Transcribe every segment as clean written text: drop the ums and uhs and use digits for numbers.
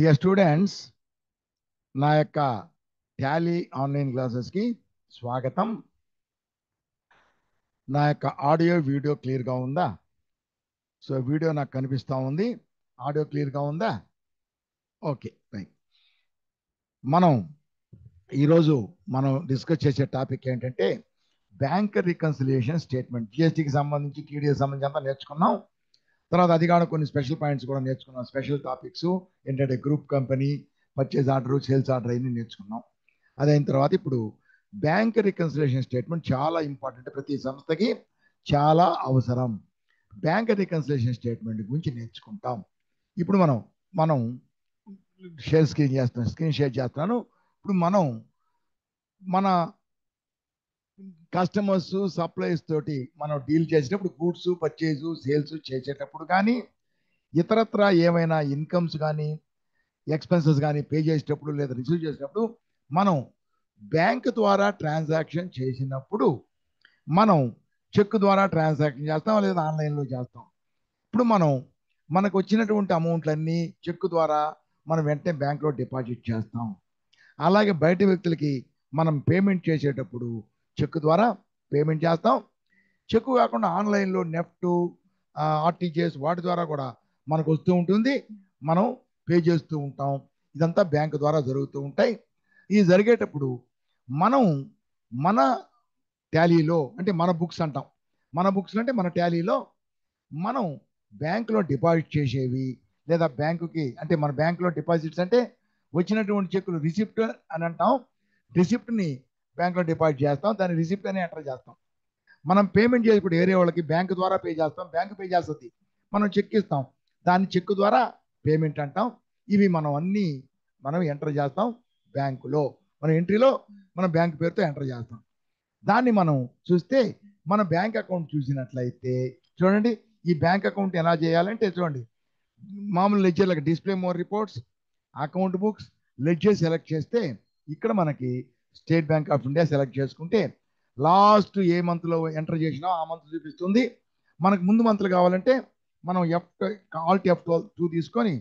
Dear students, నా యొక్క Tally online క్లాసెస్కి స్వాగతం. నా యొక్క ఆడియో వీడియో క్లియర్గా ఉందా? సో వీడియో నాకు కనిపిస్తూ ఉంది, ఆడియో క్లియర్గా ఉందా? Okay, right. ఈరోజు మనం డిస్కస్ చేసే టాపిక్ ఏంటంటే బ్యాంక్ రికన్సిలియేషన్ స్టేట్మెంట్. జిఎస్టీకి సంబంధించి, టీడీఎస్ సంబంధించి అంతా నేర్చుకున్నాం. తర్వాత అది కాదు, కొన్ని స్పెషల్ పాయింట్స్ కూడా నేర్చుకున్నాం. స్పెషల్ టాపిక్స్ ఏంటంటే group company, purchase order, sales order అన్ని నేర్చుకున్నాం. అదైన తర్వాత ఇప్పుడు బ్యాంక్ రికన్సిలియేషన్ స్టేట్మెంట్ చాలా ఇంపార్టెంట్, ప్రతి సంస్థకి చాలా అవసరం. బ్యాంక్ రికన్సిలియేషన్ స్టేట్మెంట్ గురించి నేర్చుకుంటాం. ఇప్పుడు మనం స్క్రీన్ షేర్ చేస్తున్నాను. ఇప్పుడు మన కస్టమర్స్, సప్లైస్ తోటి మనం డీల్ చేసేటప్పుడు, గూడ్స్ పర్చేజ్ సేల్స్ చేసేటప్పుడు కానీ, ఇతరత్ర ఏమైనా ఇన్కమ్స్ కానీ ఎక్స్పెన్సెస్ కానీ పే చేసేటప్పుడు లేదా రిసీవ్ చేసేటప్పుడు, మనం బ్యాంక్ ద్వారా ట్రాన్సాక్షన్ చేసినప్పుడు మనం చెక్ ద్వారా ట్రాన్సాక్షన్ చేస్తాం లేదా ఆన్లైన్లో చేస్తాం. ఇప్పుడు మనకు వచ్చినటువంటి అమౌంట్లన్నీ చెక్ ద్వారా మనం వెంటనే బ్యాంక్లో డిపాజిట్ చేస్తాం. అలాగే బయట వ్యక్తులకి మనం పేమెంట్ చేసేటప్పుడు చెక్ ద్వారా పేమెంట్ చేస్తాం. చెక్ కాకుండా ఆన్లైన్లో నెఫ్ట్, ఆర్టీజీఎస్ వాటి ద్వారా కూడా మనకు వస్తూ ఉంటుంది, మనం పే చేస్తూ ఉంటాం. ఇదంతా బ్యాంకు ద్వారా జరుగుతూ ఉంటాయి. ఇది జరిగేటప్పుడు మనం మన టాలీలో, అంటే మన బుక్స్ అంటాం, మన బుక్స్ అంటే మన టాలీలో మనం బ్యాంకులో డిపాజిట్ చేసేవి లేదా బ్యాంకుకి, అంటే మన బ్యాంకులో డిపాజిట్స్ అంటే వచ్చినటువంటి చెక్కులు రిసిప్ట్ అని అంటాం. రిసిప్ట్ని బ్యాంకులో డిపాజిట్ చేస్తాం, దాన్ని రిసిప్ట్ అని ఎంటర్ చేస్తాం. మనం పేమెంట్ చేసేప్పుడు ఏరే వాళ్ళకి బ్యాంకు ద్వారా పే చేస్తాం, బ్యాంకు పే చేస్తుంది, మనం చెక్ ఇస్తాం, దాన్ని చెక్ ద్వారా పేమెంట్ అంటాం. ఇవి మనం ఎంటర్ చేస్తాం బ్యాంకులో. మన ఎంట్రీలో మన బ్యాంక్ పేరుతో ఎంటర్ చేస్తాం. దాన్ని మనం చూస్తే, మన బ్యాంక్ అకౌంట్ చూసినట్లయితే చూడండి, ఈ బ్యాంక్ అకౌంట్ ఎలా చేయాలంటే చూడండి, మామూలు లెడ్జర్లకు display more reports, account books, ledger select చేస్తే ఇక్కడ మనకి State Bank of India select చేసుకుంటే లాస్ట్ ఏ మంత్లో ఎంటర్ చేసినా ఆ మంత్ చూపిస్తుంది. మనకు ముందు మంత్లు కావాలంటే మనం ఆల్ట్ F2 తీసుకొని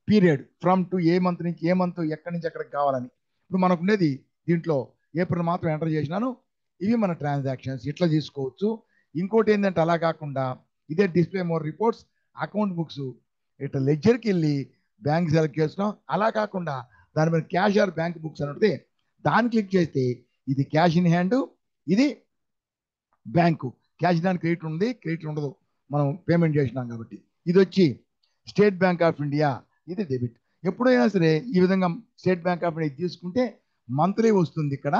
period from to A month నుంచి ఏ మంత్ ఎక్కడి నుంచి ఎక్కడికి కావాలని. ఇప్పుడు మనకు ఉండేది దీంట్లో ఏప్రిల్ మాత్రం ఎంటర్ చేసినాను. ఇవి మన ట్రాన్సాక్షన్స్ ఇట్లా తీసుకోవచ్చు. ఇంకోటి ఏంటంటే అలా కాకుండా ఇదే display more reports, account books, ఇట్లా లెడ్జర్కి వెళ్ళి బ్యాంక్ సెలెక్ట్ చేస్తున్నాం. అలా కాకుండా దాని మీద క్యాష్ ఆర్ బ్యాంక్ బుక్స్ అని ఉంటే దాన్ని క్లిక్ చేస్తే ఇది క్యాష్ ఇన్ హ్యాండ్, ఇది bank. Cash in hand credit ఉంది, క్రెడిట్ ఉండదు, మనం పేమెంట్ చేసినాం కాబట్టి. ఇది వచ్చి స్టేట్ బ్యాంక్ ఆఫ్ ఇండియా, ఇది డెబిట్. ఎప్పుడైనా సరే ఈ విధంగా స్టేట్ బ్యాంక్ ఆఫ్ ఇండియా తీసుకుంటే మంత్లీ వస్తుంది. ఇక్కడ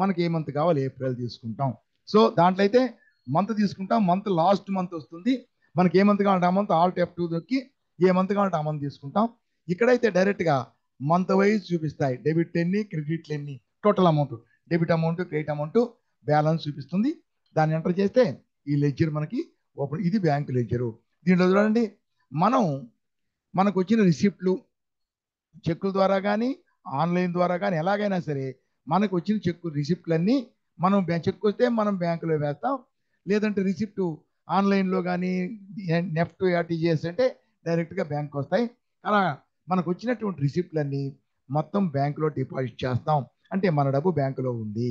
మనకి ఏ మంత్ కావాలి, ఏప్రిల్ తీసుకుంటాం. సో దాంట్లో అయితే మంత్ తీసుకుంటాం, మంత్ లాస్ట్ మంత్ వస్తుంది. మనకి ఏ మంత్ కావాలంటే ఆ మంత్ ఆల్ట్ F2 దొక్కి ఏ మంత్ కావాలంటే ఆ మంత్ తీసుకుంటాం. ఇక్కడైతే డైరెక్ట్గా మంత్ వైజ్ చూపిస్తాయి, డెబిట్ ఎన్ని, క్రెడిట్లు ఎన్ని, total amount, debit amount, credit amount, balance చూపిస్తుంది. దాన్ని ఎంటర్ చేస్తే ఈ లెడ్జర్ మనకి ఓపెన్. ఇది బ్యాంక్ లెడ్జరు. దీంట్లో చూడండి, మనకు వచ్చిన రిసిప్ట్లు చెక్కుల ద్వారా కానీ ఆన్లైన్ ద్వారా కానీ ఎలాగైనా సరే మనకు వచ్చిన చెక్కు రిసిప్ట్లన్నీ మనం చెక్ వస్తే మనం బ్యాంకులో వేస్తాం. లేదంటే రిసిప్ట్ ఆన్లైన్లో కానీ నెఫ్ట్ ఆర్టీజీఎస్ అంటే డైరెక్ట్గా బ్యాంక్ వస్తాయి. అలా మనకు వచ్చినటువంటి రిసిప్ట్లన్నీ మొత్తం బ్యాంకులో డిపాజిట్ చేస్తాం. అంటే మన డబ్బు బ్యాంకులో ఉంది,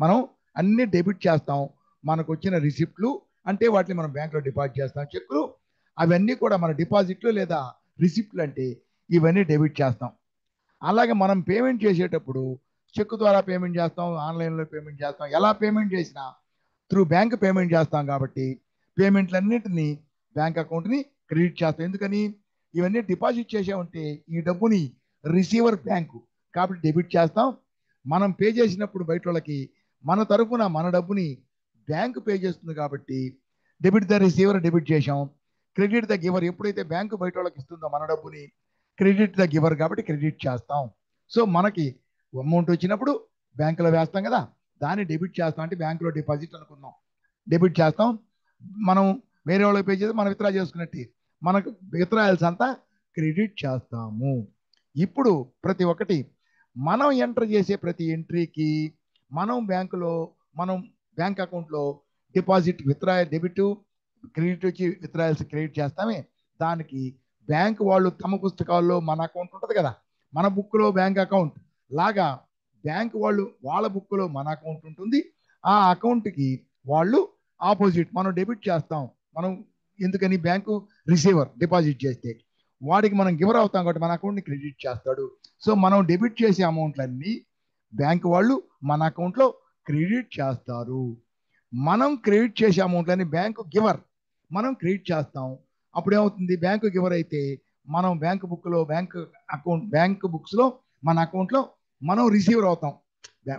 మనం అన్ని డెబిట్ చేస్తాం. మనకు వచ్చిన రిసిప్ట్లు అంటే వాటిని మనం బ్యాంకులో డిపాజిట్ చేస్తాం. చెక్కులు అవన్నీ కూడా మన డిపాజిట్లు లేదా రిసిప్ట్లు అంటే ఇవన్నీ డెబిట్ చేస్తాం. అలాగే మనం పేమెంట్ చేసేటప్పుడు చెక్ ద్వారా పేమెంట్ చేస్తాం, ఆన్లైన్లో పేమెంట్ చేస్తాం. ఎలా పేమెంట్ చేసినా త్రూ బ్యాంక్ పేమెంట్ చేస్తాం కాబట్టి పేమెంట్లన్నింటినీ బ్యాంక్ అకౌంట్ని క్రెడిట్ చేస్తాం. ఎందుకని, ఇవన్నీ డిపాజిట్ చేసామంటే ఈ డబ్బుని రిసీవర్ బ్యాంకు కాబట్టి డెబిట్ చేస్తాం. మనం పే చేసినప్పుడు బయట వాళ్ళకి మన తరఫున మన డబ్బుని బ్యాంకు పే చేస్తుంది కాబట్టి డెబిట్ ద రిసీవర్ డెబిట్ చేసాం. క్రెడిట్ ద గివర్, ఎప్పుడైతే బ్యాంకు బయట వాళ్ళకి ఇస్తుందో మన డబ్బుని క్రెడిట్ ద గివర్ కాబట్టి క్రెడిట్ చేస్తాం. సో మనకి అమౌంట్ వచ్చినప్పుడు బ్యాంకులో వేస్తాం కదా, దాన్ని డెబిట్ చేస్తాం. అంటే బ్యాంకులో డిపాజిట్ అనుకుందాం, డెబిట్ చేస్తాం. మనం వేరే వాళ్ళకి పే చేస్తే మనం విత్డ్రా చేసుకున్నట్టు మనకు విత్డ్రాయల్స్ అంతా క్రెడిట్ చేస్తాము. ఇప్పుడు ప్రతి ఒక్కటి మనం ఎంటర్ చేసే ప్రతి ఎంట్రీకి మనం బ్యాంక్ అకౌంట్లో డిపాజిట్, డెబిట్, క్రెడిట్ వచ్చి విత్డ్రాయల్స్ క్రెడిట్ చేస్తామే. దానికి బ్యాంక్ వాళ్ళు తమ పుస్తకాల్లో మన అకౌంట్ ఉంటుంది కదా, మన బుక్లో బ్యాంక్ అకౌంట్ లాగా బ్యాంక్ వాళ్ళు వాళ్ళ బుక్లో మన అకౌంట్ ఉంటుంది. ఆ అకౌంట్కి వాళ్ళు ఆపోజిట్ మనం డెబిట్ చేస్తాం. మనం ఎందుకని బ్యాంకు రిసీవర్ డిపాజిట్ చేస్తే వాడికి మనం గివర్ అవుతాం కాబట్టి మన అకౌంట్ని క్రెడిట్ చేస్తాడు. సో మనం డెబిట్ చేసే అమౌంట్లన్నీ బ్యాంక్ వాళ్ళు మన అకౌంట్లో క్రెడిట్ చేస్తారు. మనం క్రెడిట్ చేసే అమౌంట్లని బ్యాంకు గివర్ మనం క్రెడిట్ చేస్తాం. అప్పుడు ఏమవుతుంది, బ్యాంకు గివర్ అయితే మనం బ్యాంక్ బుక్లో బ్యాంక్ బుక్స్లో మన అకౌంట్లో మనం రిసీవర్ అవుతాం.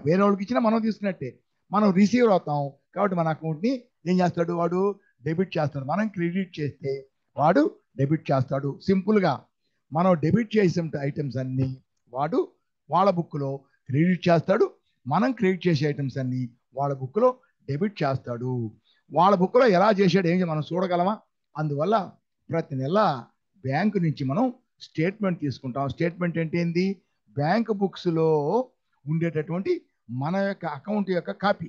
వేరే వాళ్ళకి ఇచ్చినా మనం తీసుకున్నట్టే మనం రిసీవర్ అవుతాం. కాబట్టి మన అకౌంట్ని ఏం చేస్తాడు, వాడు డెబిట్ చేస్తాడు. మనం క్రెడిట్ చేస్తే వాడు డెబిట్ చేస్తాడు. సింపుల్గా మనం డెబిట్ చేసే ఐటమ్స్ అన్నీ వాడు వాళ్ళ బుక్లో క్రెడిట్ చేస్తాడు. మనం క్రెడిట్ చేసే ఐటమ్స్ అన్నీ వాళ్ళ బుక్లో డెబిట్ చేస్తాడు. వాళ్ళ బుక్లో ఎలా చేశాడు ఏం మనం చూడగలమా? అందువల్ల ప్రతి నెల బ్యాంకు నుంచి మనం స్టేట్మెంట్ తీసుకుంటాం. స్టేట్మెంట్ అంటే ఏంది? బ్యాంక్ బుక్స్లో ఉండేటటువంటి మన యొక్క అకౌంట్ యొక్క కాపీ,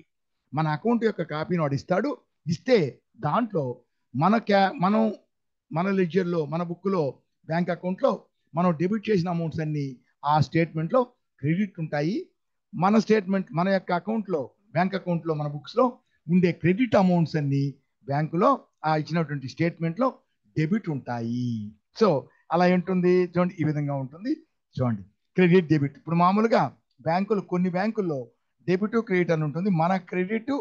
మన అకౌంట్ యొక్క కాపీని వాడు ఇస్తాడు. ఇస్తే దాంట్లో మనం మన లెడ్జర్లో మన బుక్లో బ్యాంక్ అకౌంట్లో మనం డెబిట్ చేసిన అమౌంట్స్ అన్నీ ఆ స్టేట్మెంట్లో క్రెడిట్ ఉంటాయి. మన స్టేట్మెంట్ మన యొక్క అకౌంట్లో బ్యాంక్ అకౌంట్లో మన బుక్స్లో ఉండే క్రెడిట్ అమౌంట్స్ అన్నీ బ్యాంకులో ఆ ఇచ్చినటువంటి స్టేట్మెంట్లో డెబిట్ ఉంటాయి. సో అలా ఉంటుంది చూడండి, ఈ విధంగా ఉంటుంది చూడండి. క్రెడిట్ డెబిట్ ఇప్పుడు మామూలుగా బ్యాంకులు కొన్ని బ్యాంకుల్లో డెబిట్ క్రెడిట్ అని ఉంటుంది. మన క్రెడిట్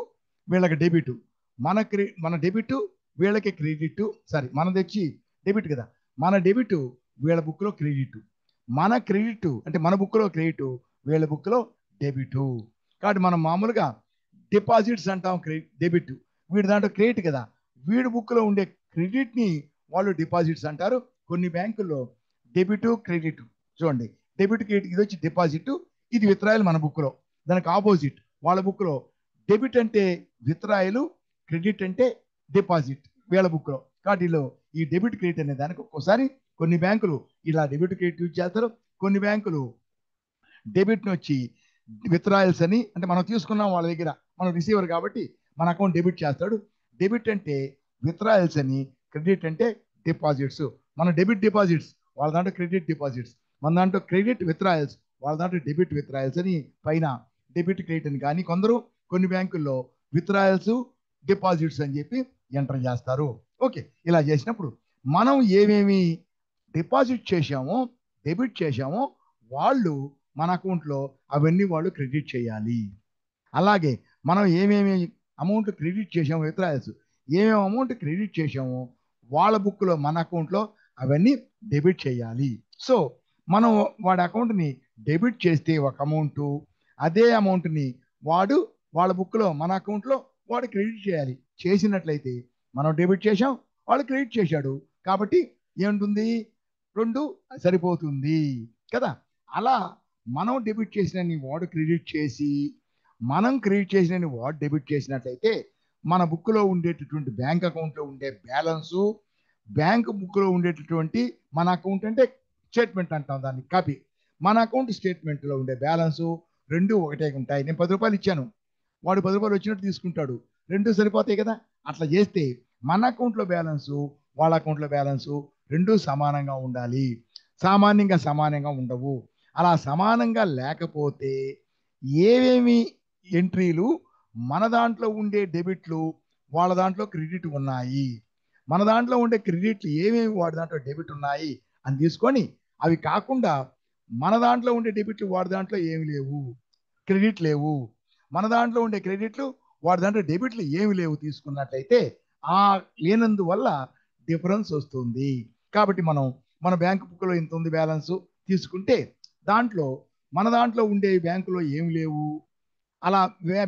వీళ్ళకి డెబిట్, మన డెబిట్ వీళ్ళకి క్రెడిట్. సారీ మన తెచ్చి డెబిట్ కదా, మన డెబిట్ వీళ్ళ బుక్లో క్రెడిట్, మన క్రెడిట్ అంటే మన బుక్లో క్రెడిట్ వీళ్ళ బుక్లో డెబిట్. కాబట్టి మనం మామూలుగా డిపాజిట్స్ అంటాం డెబిట్, వీడి దాంట్లో క్రెడిట్ కదా, వీడి బుక్లో ఉండే క్రెడిట్ని వాళ్ళు డిపాజిట్స్ అంటారు. కొన్ని బ్యాంకుల్లో డెబిట్ క్రెడిట్ చూడండి, డెబిట్ క్రెడిట్ ఇది వచ్చి డిపాజిట్, ఇది విత్డ్రాయల్ మన బుక్లో. దానికి ఆపోజిట్ వాళ్ళ బుక్లో డెబిట్ అంటే విత్డ్రాయల్, క్రెడిట్ అంటే డిపాజిట్ వీళ్ళ బుక్లో. కాబట్టి ఈ డెబిట్ క్రెడిట్ అనే దానికి ఒక్కోసారి కొన్ని బ్యాంకులు ఇలా డెబిట్ క్రెడిట్ యూజ్ చేస్తారు. కొన్ని బ్యాంకులు డెబిట్ని వచ్చి విత్డ్రాయల్స్ అని, అంటే మనం తీసుకున్నాం వాళ్ళ దగ్గర, మనం రిసీవర్ కాబట్టి మన అకౌంట్ డెబిట్ చేస్తాడు. డెబిట్ అంటే విత్డ్రాయల్స్ అని, క్రెడిట్ అంటే డిపాజిట్స్. మన డెబిట్ డిపాజిట్స్ వాళ్ళ దాంట్లో క్రెడిట్ డిపాజిట్స్, మన దాంట్లో క్రెడిట్ విత్డ్రాయల్స్ వాళ్ళ దాంట్లో డెబిట్ విత్డ్రాయల్స్ అని పైన డెబిట్ క్రెడిట్ అని. కానీ కొన్ని బ్యాంకుల్లో విత్డ్రాయల్స్ డిపాజిట్స్ అని చెప్పి ఎంటర్ చేస్తారు. ఓకే, ఇలా చేసినప్పుడు మనం ఏమేమి డిపాజిట్ చేశామో డెబిట్ చేశామో వాళ్ళు మన అకౌంట్లో అవన్నీ వాళ్ళు క్రెడిట్ చేయాలి. అలాగే మనం ఏమేమి అమౌంట్ క్రెడిట్ చేసామో విత్డ్రాయల్స్ ఏమేమి అమౌంట్ క్రెడిట్ చేసామో వాళ్ళ బుక్లో మన అకౌంట్లో అవన్నీ డెబిట్ చేయాలి. సో మనం వాడి అకౌంట్ని డెబిట్ చేస్తే ఒక అమౌంట్, అదే అమౌంట్ని వాడు వాళ్ళ బుక్లో మన అకౌంట్లో వాడు క్రెడిట్ చేయాలి. చేసినట్లయితే మనం డెబిట్ చేసాం, వాడు క్రెడిట్ చేశాడు, కాబట్టి ఏముంటుంది, రెండు సరిపోతుంది కదా. అలా మనం డెబిట్ చేసినని వాడు క్రెడిట్ చేసి, మనం క్రెడిట్ చేసినని వాడు డెబిట్ చేసినట్లయితే మన బుక్లో ఉండేటటువంటి బ్యాంక్ అకౌంట్లో ఉండే బ్యాలెన్సు, బ్యాంక్ బుక్లో ఉండేటటువంటి మన అకౌంట్ అంటే స్టేట్మెంట్ అంటాం దాన్ని కాపీ, మన అకౌంట్ స్టేట్మెంట్లో ఉండే బ్యాలెన్సు రెండు ఒకటే ఉంటాయి. నేను 10 రూపాయలు ఇచ్చాను, వాడు 10 రూపాయలు వచ్చినట్టు తీసుకుంటాడు, రెండు సరిపోతాయి కదా. అట్లా చేస్తే మన అకౌంట్లో బ్యాలెన్సు వాళ్ళ అకౌంట్లో బ్యాలెన్సు రెండు సమానంగా ఉండాలి. సమానంగా ఉండవు. అలా సమానంగా లేకపోతే ఏమేమి ఎంట్రీలు మన దాంట్లో ఉండే డెబిట్లు వాళ్ళ దాంట్లో క్రెడిట్ ఉన్నాయి, మన దాంట్లో ఉండే క్రెడిట్లు ఏమేమి వాడి దాంట్లో డెబిట్ ఉన్నాయి అని తీసుకొని, అవి కాకుండా మన దాంట్లో ఉండే డెబిట్లు వాడి దాంట్లో ఏమి లేవు, క్రెడిట్ లేవు, మన దాంట్లో ఉండే క్రెడిట్లు వాడి దాంట్లో డెబిట్లు ఏమి లేవు తీసుకున్నట్లయితే ఆ లేనందువల్ల డిఫరెన్స్ వస్తుంది. కాబట్టి మనం మన బ్యాంక్ బుక్లో ఇంత ఉంది బ్యాలెన్స్ తీసుకుంటే దాంట్లో మన దాంట్లో ఉండే బ్యాంకులో ఏమి లేవు, అలా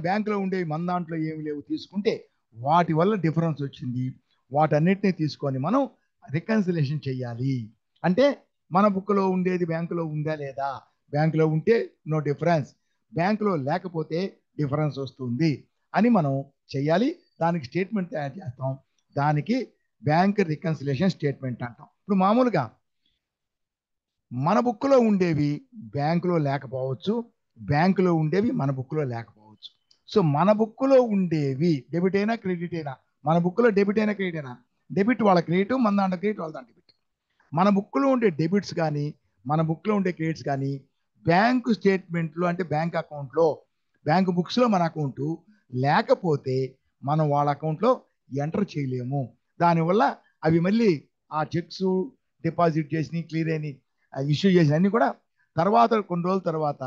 బ్యాంకులో ఉండేవి మన దాంట్లో ఏమి లేవు తీసుకుంటే వాటి వల్ల డిఫరెన్స్ వచ్చింది. వాటన్నిటిని తీసుకొని మనం రికన్సిలేషన్ చేయాలి. అంటే మన బుక్లో ఉండేది బ్యాంకులో ఉందా లేదా, బ్యాంకులో ఉంటే నో డిఫరెన్స్, బ్యాంకులో లేకపోతే డిఫరెన్స్ వస్తుంది అని మనం చెయ్యాలి. దానికి స్టేట్మెంట్ తయారు చేస్తాం, దానికి బ్యాంక్ రికన్సిలేషన్ స్టేట్మెంట్ అంటాం. ఇప్పుడు మామూలుగా మన బుక్లో ఉండేవి బ్యాంకులో లేకపోవచ్చు, బ్యాంకులో ఉండేవి మన బుక్లో లేకపోవచ్చు. సో మన బుక్లో ఉండేవి డెబిట్ అయినా క్రెడిట్ అయినా, మన బుక్లో డెబిట్ అయినా క్రెడిట్ అయినా, డెబిట్ వాళ్ళ క్రెడిట్, మన దాంట్లో క్రెడిట్ వాళ్ళ దాంట్లో డెబిట్. మన బుక్లో ఉండే డెబిట్స్ కానీ మన బుక్లో ఉండే క్రెడిట్స్ కానీ బ్యాంకు స్టేట్మెంట్లో అంటే బ్యాంక్ అకౌంట్లో బ్యాంకు బుక్స్లో మన అకౌంటు లేకపోతే మనం వాళ్ళ అకౌంట్లో ఎంటర్ చేయలేము. దానివల్ల అవి మళ్ళీ ఆ చెక్స్ డిపాజిట్ చేసి క్లియర్ అయిన ఇష్యూ చేసిన అన్ని కూడా తర్వాత కొన్ని రోజుల తర్వాత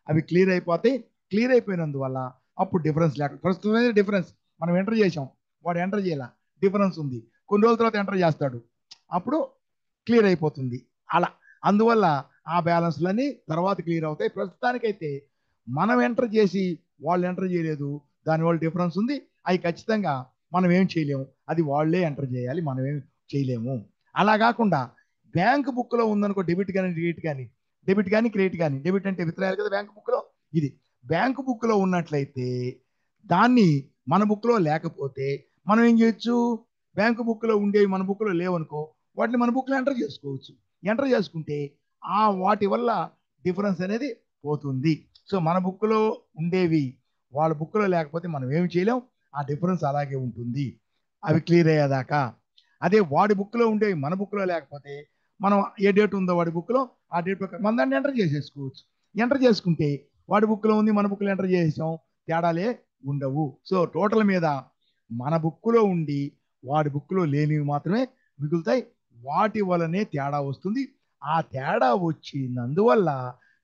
అవి క్లియర్ అయిపోతాయి. క్లియర్ అయిపోయినందువల్ల అప్పుడు డిఫరెన్స్ లేక ప్రస్తుతమైన డిఫరెన్స్ మనం ఎంటర్ చేసాం, వాడు ఎంటర్ చేయాల, డిఫరెన్స్ ఉంది, కొన్ని రోజుల తర్వాత ఎంటర్ చేస్తాడు, అప్పుడు క్లియర్ అయిపోతుంది. అలా అందువల్ల ఆ బ్యాలెన్స్లన్నీ తర్వాత క్లియర్ అవుతాయి. ప్రస్తుతానికైతే మనం ఎంటర్ చేసి వాళ్ళు ఎంటర్ చేయలేదు, దానివల్ల డిఫరెన్స్ ఉంది. అవి ఖచ్చితంగా మనం ఏం చేయలేము, అది వాళ్ళే ఎంటర్ చేయాలి, మనం ఏం చేయలేము. అలా కాకుండా బ్యాంక్ బుక్లో ఉందనుకో, డెబిట్ కానీ క్రెడిట్ కానీ, డెబిట్ కానీ క్రెడిట్ కానీ, డెబిట్ అంటే విత్డ్రాయల్ కదా బ్యాంక్ బుక్లో, ఇది బ్యాంకు బుక్లో ఉన్నట్లయితే దాన్ని మన బుక్లో లేకపోతే మనం ఏం చేయొచ్చు, బ్యాంకు బుక్లో ఉండేవి మన బుక్లో లేవనుకో, వాటిని మన బుక్లో ఎంటర్ చేసుకోవచ్చు. ఎంటర్ చేసుకుంటే ఆ వాటి వల్ల డిఫరెన్స్ అనేది పోతుంది. సో మన బుక్లో ఉండేవి వాళ్ళ బుక్లో లేకపోతే మనం ఏమి చేయలేం, ఆ డిఫరెన్స్ అలాగే ఉంటుంది అవి క్లియర్ అయ్యేదాకా. అదే వాడి బుక్లో ఉండేవి మన బుక్లో లేకపోతే మనం ఏ డేట్ ఉందో వాడి బుక్లో ఆ డేట్ ప్రకారం మన దాన్ని ఎంటర్ చేసేసుకోవచ్చు. ఎంటర్ చేసుకుంటే వాడి బుక్లో ఉంది మన బుక్లో ఎంటర్ చేసాం, తేడాలే ఉండవు. సో టోటల్ మీద మన బుక్లో ఉండి వాడి బుక్లో లేనివి మాత్రమే మిగులుతాయి, వాటి వలనే తేడా వస్తుంది. ఆ తేడా వచ్చినందువల్ల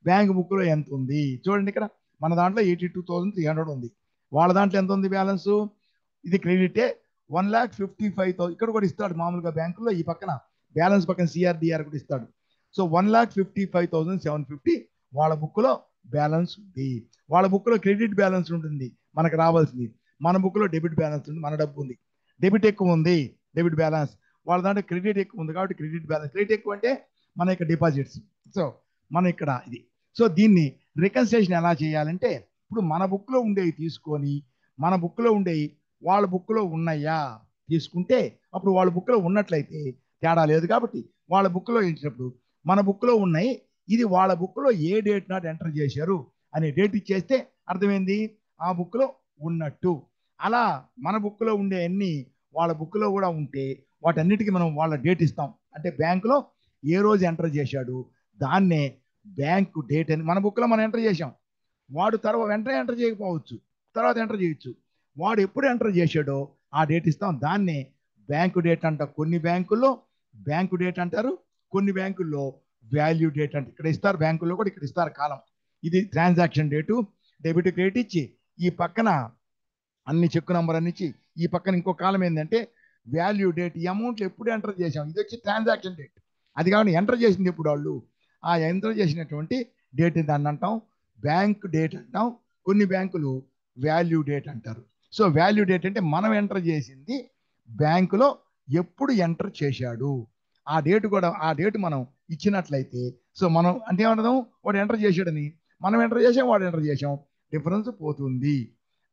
బ్యాంక్ బుక్లో ఎంత ఉంది చూడండి, ఇక్కడ మన దాంట్లో 82,300 ఉంది, వాళ్ళ దాంట్లో ఎంత ఉంది బ్యాలెన్స్, ఇది క్రెడిటే 1,55,000. ఇక్కడ కూడా ఇస్తాడు మామూలుగా బ్యాంకుల్లో, ఈ పక్కన బ్యాలెన్స్ పక్కన సిఆర్డిఆర్ కూడా ఇస్తాడు. సో 1,55,750 వాళ్ళ బుక్లో బ్యాలెన్స్ ఉంది. వాళ్ళ బుక్లో క్రెడిట్ బ్యాలెన్స్ ఉంటుంది మనకు రావాల్సింది, మన బుక్లో డెబిట్ బ్యాలెన్స్ ఉంది, మన డబ్బు ఉంది, డెబిట్ ఎక్కువ ఉంది డెబిట్ బ్యాలెన్స్, వాళ్ళ దాంట్లో క్రెడిట్ ఎక్కువ ఉంది కాబట్టి క్రెడిట్ బ్యాలెన్స్. క్రెడిట్ ఎక్కువ అంటే మన యొక్క డిపాజిట్స్, సో మనం ఇక్కడ ఇది. సో దీన్ని రికన్సిలేషన్ ఎలా చేయాలంటే, ఇప్పుడు మన బుక్లో ఉండేవి తీసుకొని మన బుక్లో ఉండేవి వాళ్ళ బుక్లో ఉన్నాయా తీసుకుంటే, అప్పుడు వాళ్ళ బుక్లో ఉన్నట్లయితే తేడా లేదు కాబట్టి వాళ్ళ బుక్లో ఇచ్చినప్పుడు మన బుక్లో ఉన్నాయి, ఇది వాళ్ళ బుక్లో ఏ డేట్ నాట్ ఎంటర్ చేశారు అనే డేట్ ఇచ్చేస్తే అర్థమైంది, ఆ బుక్లో ఉన్నట్టు. అలా మన బుక్లో ఉండే అన్ని వాళ్ళ బుక్లో కూడా ఉంటే వాటన్నిటికీ మనం వాళ్ళ డేట్ ఇస్తాం. అంటే బ్యాంకులో ఏ రోజు ఎంటర్ చేశాడు దాన్నే బ్యాంకు డేట్ అని మన బుక్లో మనం ఎంటర్ చేసాం, వాడు తర్వాత వెంటనే ఎంటర్ చేయకపోవచ్చు, తర్వాత ఎంటర్ చేయొచ్చు, వాడు ఎప్పుడు ఎంటర్ చేశాడో ఆ డేట్ ఇస్తాం, దాన్నే బ్యాంకు డేట్ అంట. కొన్ని బ్యాంకుల్లో బ్యాంకు డేట్ అంటారు, కొన్ని బ్యాంకుల్లో వాల్యూ డేట్ అంటే ఇక్కడ ఇస్తారు, బ్యాంకుల్లో కూడా ఇక్కడ ఇస్తారు కాలం. ఇది ట్రాన్సాక్షన్ డేటు, డెబిట్ క్రెడిట్ ఇచ్చి ఈ పక్కన అన్ని చెక్ నంబర్ అన్ని ఇచ్చి ఈ పక్కన ఇంకో కాలం ఏంటంటే వాల్యూ డేట్, ఈ అమౌంట్లు ఎప్పుడు ఎంటర్ చేసాం, ఇది వచ్చి ట్రాన్సాక్షన్ డేట్. అది కాబట్టి ఎంటర్ చేసింది ఎప్పుడు వాళ్ళు, ఆ ఎంటర్ చేసినటువంటి డేట్ దాన్ని అంటాం బ్యాంక్ డేట్ అంటాం. కొన్ని బ్యాంకులు వాల్యూ డేట్ అంటారు. సో వాల్యూ డేట్ అంటే మనం ఎంటర్ చేసింది బ్యాంకులో ఎప్పుడు ఎంటర్ చేశాడు ఆ డేట్ కూడా, ఆ డేట్ మనం ఇచ్చినట్లయితే సో మనం అంటే ఏమంటాం, వాడు ఎంటర్ చేశాడని మనం ఎంటర్ చేసాం, వాడు ఎంటర్ చేసాం, డిఫరెన్స్ పోతుంది.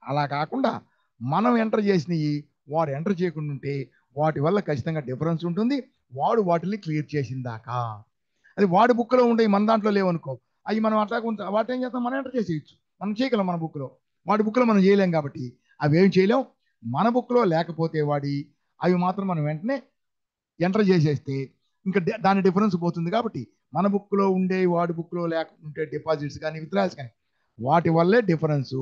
అలా కాకుండా మనం ఎంటర్ చేసినవి వాడు ఎంటర్ చేయకుండా ఉంటే వాటి వల్ల ఖచ్చితంగా డిఫరెన్స్ ఉంటుంది, వాడు వాటిని క్లియర్ చేసిందాకా. అది వాడి బుక్లో ఉండే మన దాంట్లో లేవనుకో, అవి మనం అట్లా వాటి ఏం చేస్తాం, మనం ఎంటర్ చేసేయచ్చు, మనం చేయగలం మన బుక్లో, వాడి బుక్లో మనం చేయలేం కాబట్టి అవి ఏం చేయలేం. మన బుక్లో లేకపోతే వాడి అవి మాత్రం మనం వెంటనే ఎంటర్ చేసేస్తే ఇంకా దాని డిఫరెన్స్ పోతుంది. కాబట్టి మన బుక్లో ఉండే వాడి బుక్లో లేకుంటే డిపాజిట్స్ కానీ విత్డ్రాయల్స్ కానీ వాటి వల్లే డిఫరెన్స్,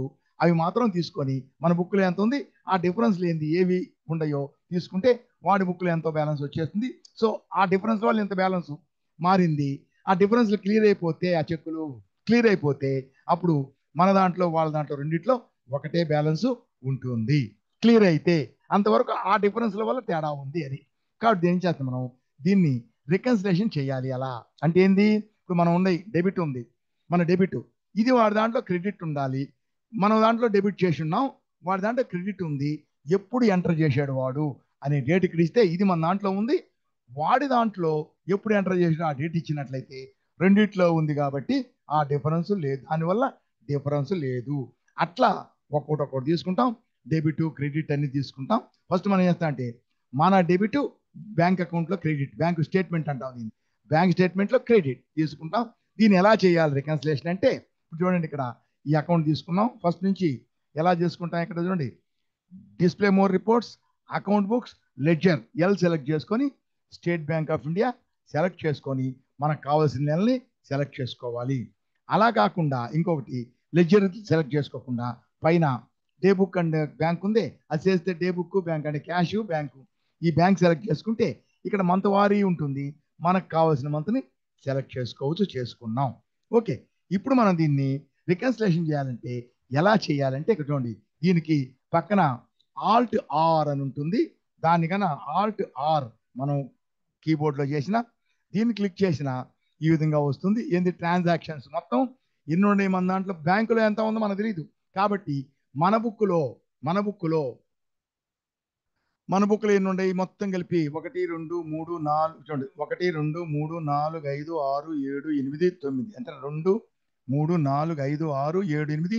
అవి మాత్రం తీసుకొని మన బుక్లో ఎంత ఉంది ఆ డిఫరెన్స్ లేనిది ఏవి ఉండయో తీసుకుంటే వాడి బుక్లో ఎంతో బ్యాలెన్స్ వచ్చేస్తుంది. సో ఆ డిఫరెన్స్ వల్ల ఎంత బ్యాలెన్స్ మారింది, ఆ డిఫరెన్స్ క్లియర్ అయిపోతే, ఆ చెక్కులు క్లియర్ అయిపోతే అప్పుడు మన దాంట్లో వాళ్ళ దాంట్లో రెండిట్లో ఒకటే బ్యాలెన్స్ ఉంటుంది. క్లియర్ అయితే అంతవరకు ఆ డిఫరెన్స్ల వల్ల తేడా ఉంది అని. కాబట్టి ఏం చేస్తాం మనం, దీన్ని రికన్సిలేషన్ చేయాలి. అలా అంటే ఏంది, ఇప్పుడు మనం ఉండే డెబిట్ ఉంది, మన డెబిట్ ఇది వాడి దాంట్లో క్రెడిట్ ఉండాలి, మనం దాంట్లో డెబిట్ చేసి ఉన్నాం, వాడి దాంట్లో క్రెడిట్ ఉంది, ఎప్పుడు ఎంటర్ చేశాడు వాడు అనే డేట్ ఇక్కడ ఇస్తే ఇది మన దాంట్లో ఉంది, వాడి దాంట్లో ఎప్పుడు ఎంటర్ చేసిన ఆ డేట్ ఇచ్చినట్లయితే రెండిట్లో ఉంది కాబట్టి ఆ డిఫరెన్స్ లేదు, దానివల్ల డిఫరెన్స్ లేదు. అట్లా ఒక్కొక్కటి తీసుకుంటాం, డెబిట్ క్రెడిట్ అన్ని తీసుకుంటాం. ఫస్ట్ మనం చేస్తా అంటే మన డెబిట్ బ్యాంక్ అకౌంట్లో క్రెడిట్, బ్యాంక్ స్టేట్మెంట్ అంటాం దీన్ని, బ్యాంక్ స్టేట్మెంట్లో క్రెడిట్ తీసుకుంటాం. దీన్ని ఎలా చేయాలి రికన్సిలేషన్ అంటే, ఇప్పుడు చూడండి ఇక్కడ ఈ అకౌంట్ తీసుకున్నాం, ఫస్ట్ నుంచి ఎలా చేసుకుంటాం ఇక్కడ చూడండి, display more reports, account books, ledger select చేసుకొని State Bank of India select చేసుకొని మనకు కావాల్సిన నెలని సెలెక్ట్ చేసుకోవాలి. అలా కాకుండా ఇంకొకటి లెడ్జర్ సెలెక్ట్ చేసుకోకుండా పైన డే బుక్ అండ్ బ్యాంక్ ఉంది, అది చేస్తే డే బుక్ బ్యాంక్ అంటే క్యాష్ బ్యాంకు, ఈ బ్యాంక్ సెలెక్ట్ చేసుకుంటే ఇక్కడ మంత్ వారీ ఉంటుంది, మనకు కావాల్సిన మంత్ని సెలెక్ట్ చేసుకోవచ్చు. చేసుకున్నాం. ఓకే, ఇప్పుడు మనం దీన్ని రికన్సిలేషన్ చేయాలంటే ఎలా చేయాలంటే ఇక్కడ చూడండి, దీనికి పక్కన ఆల్ట్ ఆర్ అని ఉంటుంది. దానికన్నా ఆల్ట్ ఆర్ మనం కీబోర్డ్లో చేసిన దీన్ని క్లిక్ చేసిన ఈ విధంగా వస్తుంది. ఏంది ట్రాన్సాక్షన్స్ మొత్తం ఎన్ని ఉన్నాయి మన దాంట్లో, బ్యాంకులో ఎంత ఉందో మనకు తెలియదు. కాబట్టి మన బుక్లో ఎన్ని ఉన్నాయి మొత్తం కలిపి 1 2 3 4 చూడండి, 1 2 3 4 5 6 7 8 9 అంటే 2 3 4 5 6 7 8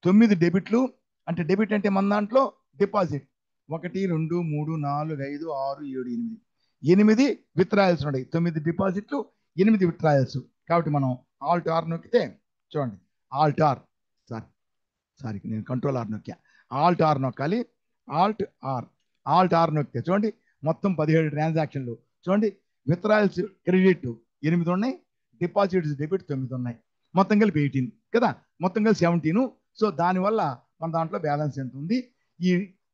9 డెబిట్లు. అంటే డెబిట్ అంటే మన దాంట్లో డిపాజిట్ 1 2 3 4 5 6 7 8 విత్డ్రాయల్స్ ఉన్నాయి. 9 డిపాజిట్లు 8 విత్డ్రాయల్స్. కాబట్టి మనం ఆల్ట్ ఆర్ నొక్కితే చూడండి, ఆల్ట్ ఆర్ సారీ నేను కంట్రోల్ ఆర్ నొక్కా, ఆల్ట్ ఆర్ నొక్కాలి. ఆల్ట్ ఆర్ నొక్కితే చూడండి మొత్తం 17 ట్రాన్సాక్షన్లు. చూడండి విత్డ్రాయల్స్ క్రెడిట్ 8 ఉన్నాయి, డిపాజిట్స్ డెబిట్ 9 ఉన్నాయి, మొత్తం కలిపి 18 కదా, మొత్తం కలిపి 17. సో దానివల్ల మన దాంట్లో బ్యాలెన్స్ ఎంత ఉంది, ఈ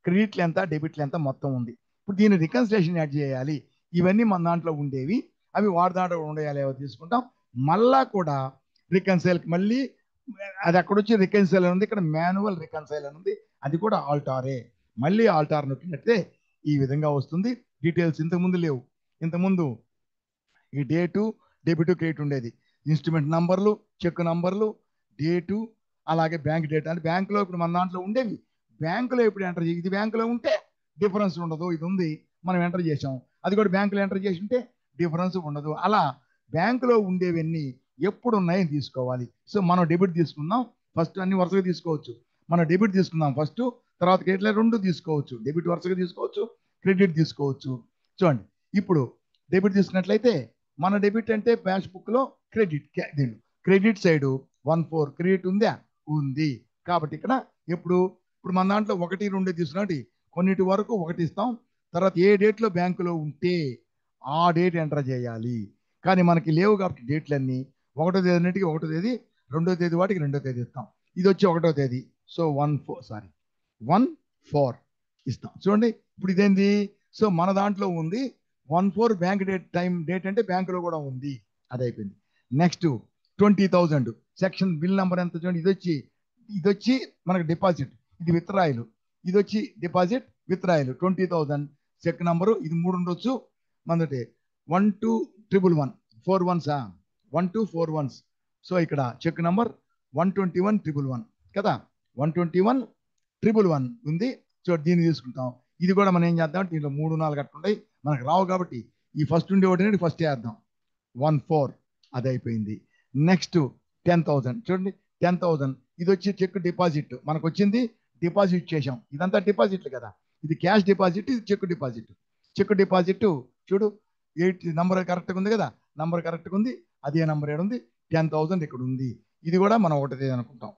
క్రెడిట్లు ఎంత డెబిట్లు ఎంత మొత్తం ఉంది. ఇప్పుడు దీన్ని రికన్సిలేషన్ యాడ్ చేయాలి. ఇవన్నీ మన దాంట్లో ఉండేవి, అవి వాడి దాంట్లో ఉండేయాలి ఏవో తీసుకుంటాం. మళ్ళా కూడా రికన్సైల్, మళ్ళీ అది అక్కడ వచ్చి రికన్సైల్ ఉంది, ఇక్కడ మాన్యువల్ రికన్సైల్ అని ఉంది, అది కూడా ఆల్టారే. మళ్ళీ ఆల్టార్ నొక్కినట్టే ఈ విధంగా వస్తుంది. డీటెయిల్స్ ఇంతకుముందు లేవు. ఇంతకుముందు ఈ డేటు డెబిట్ క్రెడిట్ ఉండేది, ఇన్స్ట్రుమెంట్ నంబర్లు చెక్ నంబర్లు డేటు అలాగే బ్యాంక్ డేట్ అంటే బ్యాంకులో ఇప్పుడు మన దాంట్లో ఉండేవి. బ్యాంకులో ఇప్పుడు ఎంటర్ చేసి ఇది బ్యాంకులో ఉంటే డిఫరెన్స్ ఉండదు, ఇది ఉంది మనం ఎంటర్ చేసాం, అది కూడా బ్యాంకులో ఎంటర్ చేసి ఉంటే డిఫరెన్స్ ఉండదు. అలా బ్యాంకులో ఉండేవన్నీ ఎప్పుడు ఉన్నాయని తీసుకోవాలి. సో మనం డెబిట్ తీసుకుందాం ఫస్ట్, అన్ని వరుసగా తీసుకోవచ్చు. మనం డెబిట్ తీసుకుందాం ఫస్ట్, తర్వాత క్రెడిట్ 2 తీసుకోవచ్చు. డెబిట్ వరుసగా తీసుకోవచ్చు, క్రెడిట్ తీసుకోవచ్చు. చూడండి ఇప్పుడు డెబిట్ తీసుకున్నట్లయితే మన డెబిట్ అంటే బ్యాష్ బుక్లో క్రెడిట్ సైడ్ 14 క్రెడిట్ ఉందా, ఉంది. కాబట్టి ఇక్కడ ఇప్పుడు మన దాంట్లో 1 2 తీసుకున్నట్టు కొన్నిటి వరకు 1 ఇస్తాం, తర్వాత ఏ డేట్లో బ్యాంకులో ఉంటే ఆ డేట్ ఎంటర్ చేయాలి. కానీ మనకి లేవు కాబట్టి డేట్లన్నీ 1వ తేదీ అన్నిటికీ 1వ తేదీ, 2వ తేదీ వాటికి 2వ తేదీ ఇస్తాం. ఇది వచ్చి 1వ తేదీ, సో 1/4 ఇస్తాం. చూడండి ఇప్పుడు ఇదేంది, సో మన దాంట్లో ఉంది 1/4 బ్యాంక్ డేట్ అంటే బ్యాంకులో కూడా ఉంది, అది అయిపోయింది. నెక్స్ట్ 20,000 సెక్షన్ బిల్ నెంబర్ ఎంత చూడండి, ఇది వచ్చి మనకు డిపాజిట్, ఇది విత్డ్రాయల్, ఇది వచ్చి డిపాజిట్ విత్డ్రాయల్ 20,000 చెక్ నంబరు, ఇది 3 ఉండొచ్చు మనది 1211 4 1s 12 4 1s. సో ఇక్కడ చెక్ నంబర్ 121 కదా, 121 ఉంది. సో దీన్ని తీసుకుంటాం. ఇది కూడా మనం ఏం చేద్దాం, దీంట్లో 3 4 అట్లా ఉంటాయి, మనకు రావు కాబట్టి ఈ ఫస్ట్ ఉండే ఒకటి ఫస్ట్ వేద్దాం. 1/4 అది అయిపోయింది. నెక్స్ట్ 10,000 చూడండి, 10,000 ఇది వచ్చి చెక్ డిపాజిట్, మనకు వచ్చింది డిపాజిట్ చేసాం, ఇదంతా డిపాజిట్లు కదా, ఇది క్యాష్ డిపాజిట్, ఇది చెక్ డిపాజిట్ చూడు 8 నంబర్ కరెక్ట్గా ఉంది కదా, నంబర్ కరెక్ట్గా ఉంది, అదే నంబర్ ఏడుంది 10,000 ఇక్కడ ఉంది. ఇది కూడా మనం 1వ తేదీ అనుకుంటాం,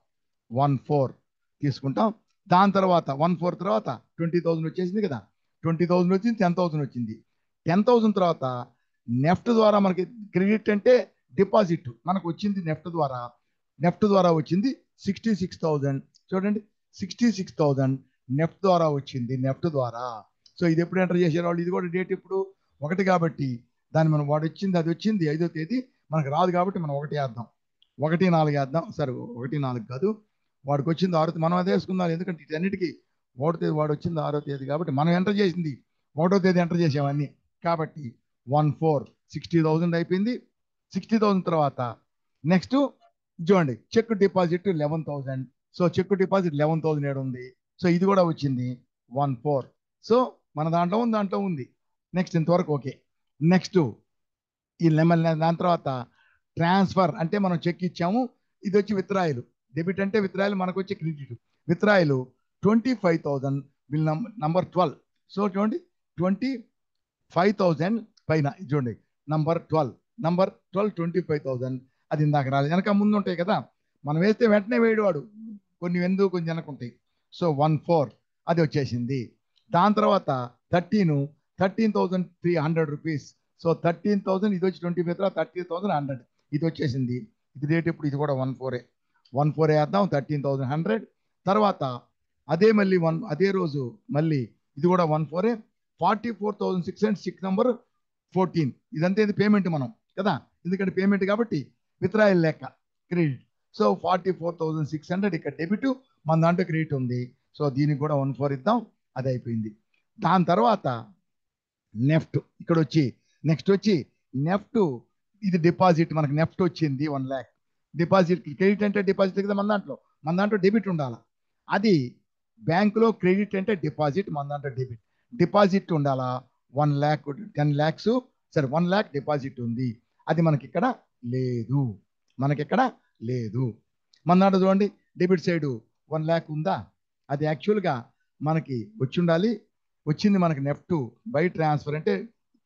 1/4 తీసుకుంటాం. దాని తర్వాత 1/4 తర్వాత 20,000 వచ్చేసింది కదా, 20,000 వచ్చింది, 10,000 వచ్చింది. 10,000 తర్వాత నెఫ్ట్ ద్వారా మనకి క్రెడిట్ అంటే డిపాజిట్ మనకు వచ్చింది, నెఫ్ట్ ద్వారా వచ్చింది 66,000. చూడండి 66,000 నెఫ్ట్ ద్వారా వచ్చింది, నెఫ్ట్ ద్వారా. సో ఇది ఎప్పుడు ఎంటర్ చేసే వాళ్ళు, ఇది కూడా డేట్ ఇప్పుడు 1 కాబట్టి దాన్ని మనం వాడు వచ్చింది, అది వచ్చింది 5వ తేదీ, మనకు రాదు కాబట్టి మనం 1 వేద్దాం, 1 4 వేద్దాం. సరే 1 4 కాదు, వాడికి వచ్చింది 6వ, మనం అదే వేసుకుందాం, ఎందుకంటే ఇటన్నిటికీ 1వ తేదీ వాడు వచ్చింది 6వ తేదీ కాబట్టి మనం ఎంటర్ చేసింది 1వ తేదీ ఎంటర్ చేసామన్నీ. కాబట్టి 1/4 60,000 అయిపోయింది. 60,000 తర్వాత నెక్స్ట్ చూడండి cheque deposit 11,000. So cheque deposit 11,000 ఏడు ఉంది, సో ఇది కూడా వచ్చింది 1/4. సో మన దాంట్లో ఉంది. నెక్స్ట్ ఇంతవరకు ఓకే. నెక్స్ట్ ఈ దాని తర్వాత ట్రాన్స్ఫర్ అంటే మనం చెక్ ఇచ్చాము, ఇది వచ్చి విత్డ్రాయల్, డెబిట్ అంటే విత్డ్రాయల్, మనకు వచ్చి credit. Withdrawal 25,000 bill number 12. So చూడండి 25,000 పైన చూడండి నంబర్ 12 25,000. అది ఇందాక రాలేదు, వెనక ముందు ఉంటాయి కదా, మనం వేస్తే వెంటనే వేయడు, కొన్ని ఎందుకు కొంచెం వెనకుంటాయి. సో 1/4 అది వచ్చేసింది. దాని తర్వాత 13,300 రూపీస్. సో 13,000 ఇది వచ్చి 25 30,100 ఇది వచ్చేసింది. ఇది రేట్ ఇప్పుడు ఇది కూడా 14 వేద్దాం 13,100. తర్వాత అదే మళ్ళీ అదే రోజు మళ్ళీ ఇది కూడా 14 44,600 6 నెంబర్ 14. ఇదంతా ఇది పేమెంట్ మనం కదా, ఎందుకంటే పేమెంట్ కాబట్టి విత్డ్రాయల్ లెక్క క్రెడిట్. సో 44,600 ఇక్కడ డెబిట్, మన దాంట్లో క్రెడిట్ ఉంది. సో దీనికి కూడా 14 ఇద్దాం, అది అయిపోయింది. దాని తర్వాత నెఫ్ట్ ఇక్కడ వచ్చి నెక్స్ట్ వచ్చి నెఫ్ట్ ఇది డిపాజిట్, మనకు నెఫ్ట్ వచ్చింది 1 lakh డిపాజిట్. క్రెడిట్ అంటే డిపాజిట్ కదా, మన దాంట్లో డెబిట్ ఉండాలి. అది బ్యాంకులో క్రెడిట్ అంటే డిపాజిట్, మన దాంట్లో డెబిట్. డిపాజిట్ ఉండాలా 1 lakh 10 lakhs, సరే 1 lakh డిపాజిట్ ఉంది, అది మనకి ఇక్కడ లేదు. మన దాంట్లో చూడండి డెబిట్ సైడ్ 1 lakh ఉందా, అది యాక్చువల్గా మనకి వచ్చి ఉండాలి. వచ్చింది మనకి నెఫ్ట్ బై ట్రాన్స్ఫర్ అంటే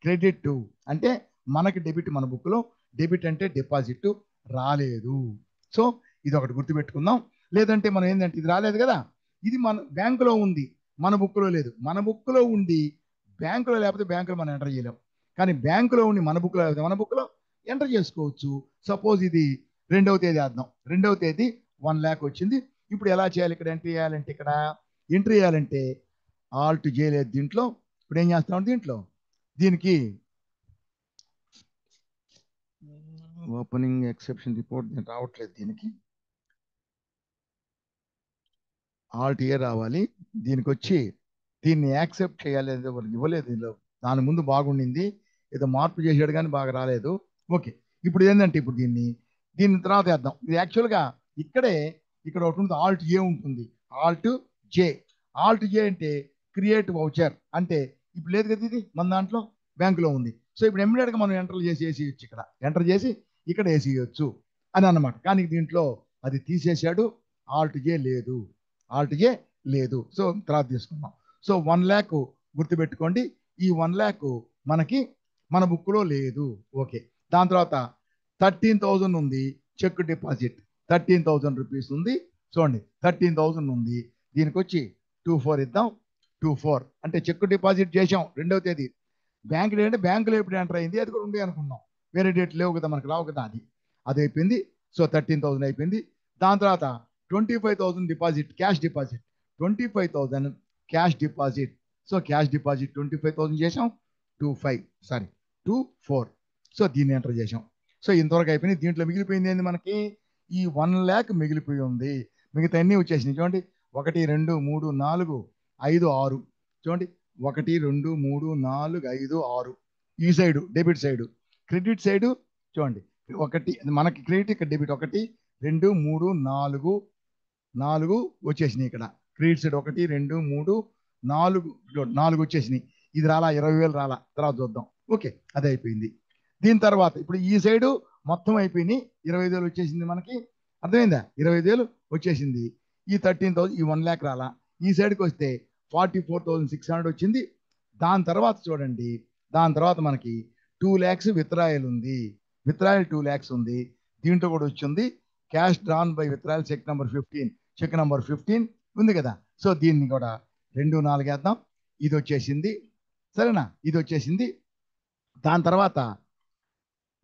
క్రెడిట్, అంటే మనకి డెబిట్, మన బుక్లో డెబిట్ అంటే డిపాజిట్ రాలేదు. సో ఇది ఒకటి గుర్తుపెట్టుకుందాం. లేదంటే మనం ఏంటంటే ఇది రాలేదు కదా, ఇది మన బ్యాంకులో ఉంది, మన బుక్లో లేదు. మన బుక్లో ఉండి బ్యాంకులో లేకపోతే బ్యాంకులో మనం ఎంటర్ చేయలేం, కానీ బ్యాంకులో ఉండి మన బుక్లో లేకపోతే మన బుక్లో ఎంటర్ చేసుకోవచ్చు. సపోజ్ ఇది 2వ తేదీ వేద్దాం, 2వ తేదీ 1 lakh వచ్చింది. ఇప్పుడు ఎలా చేయాలి, ఇక్కడ ఎంట్రీ చేయాలంటే ఇక్కడ ఎంట్రీ చేయాలంటే ఆల్ట్ చేయలేదు దీంట్లో. ఇప్పుడు ఏం చేస్తాం, దీనికి ఓపెనింగ్ ఎక్సెప్షన్ రిపోర్ట్ రావట్లేదు, దీనికి ఆల్ట్ ఏ రావాలి. దీనికి వచ్చి దీన్ని యాక్సెప్ట్ చేయాలి, ఇవ్వలేదు దీనిలో. దాని ముందు బాగుండింది, ఏదో మార్పు చేసాడు కానీ బాగా రాలేదు. ఓకే, ఇప్పుడు ఏంటంటే ఇప్పుడు దీని తర్వాత వేద్దాం. ఇది యాక్చువల్గా ఇక్కడ ఒకటి ఉంటుంది, ఆల్ట్ ఏ ఉంటుంది, ఆల్ట్ జే అంటే క్రియేట్ వౌచర్. అంటే ఇప్పుడు లేదు కదా, ఇది మన దాంట్లో బ్యాంకులో ఉంది. సో ఇప్పుడు ఇమ్మీడియట్గా మనం ఎంటర్ చేసి వేసేయచ్చు, ఇక్కడ ఎంటర్ చేసి ఇక్కడ వేసేయచ్చు అని అన్నమాట. కానీ దీంట్లో అది తీసేశాడు, ఆల్ట్ జే లేదు. సో తర్వాత తీసుకున్నాం. సో 1 lakh గుర్తుపెట్టుకోండి, ఈ 1 lakh మనకి మన బుక్లో లేదు. ఓకే, దాని తర్వాత 13,000 ఉంది, చెక్ డిపాజిట్ 13,000 రూపీస్ ఉంది. చూడండి 13,000 ఉంది, దీనికి వచ్చి 24 ఇద్దాం. 24 అంటే చెక్ డిపాజిట్ చేసాం 2వ తేదీ. బ్యాంక్ డేట్ అంటే బ్యాంకులో ఎప్పుడు ఎంటర్ అయింది, అది కూడా ఉండే అనుకున్నాం, వేరే డేట్ లేవు కదా, మనకు రావు కదా, అది అయిపోయింది. సో 13,000 అయిపోయింది. దాని తర్వాత 25,000 deposit, cash deposit 25,000 cash deposit. So cash deposit 25,000 చేసాం, 24. సో దీన్ని ఎంటర్ చేసాం. సో ఇంతవరకు అయిపోయింది. దీంట్లో మిగిలిపోయింది ఏంది, మనకి ఈ 1 lakh మిగిలిపోయి ఉంది. మిగతా అన్నీ వచ్చేసినాయి చూడండి, 1 2 3 4 5 6 చూడండి, 1 2 3 4 5 6 ఈ side debit side. Credit side చూడండి, 1 మనకి క్రెడిట్, ఇక్కడ డెబిట్ 1 2 3 4 వచ్చేసినాయి. ఇక్కడ క్రెడిట్ సైడ్ 1 2 3 4 వచ్చేసినాయి. ఇది రాలా, 20,000 రాలా, తర్వాత చూద్దాం. ఓకే, అది అయిపోయింది. దీని తర్వాత ఇప్పుడు ఈ సైడు మొత్తం అయిపోయినాయి, 25,000 వచ్చేసింది మనకి, అర్థమైందా, 25,000 వచ్చేసింది. ఈ 13,000 ఈ 1 lakh రాలా. ఈ సైడ్కి వస్తే 44,600 వచ్చింది. దాని తర్వాత చూడండి, దాని తర్వాత మనకి 2 lakhs విత్డ్రాయల్ ఉంది, 2 lakhs ఉంది. దీంట్లో కూడా వచ్చింది cash drawn by withdrawal cheque number 15 ఉంది కదా. సో దీన్ని కూడా 2 4 వేద్దాం, ఇది వచ్చేసింది, సరేనా, ఇది వచ్చేసింది. దాని తర్వాత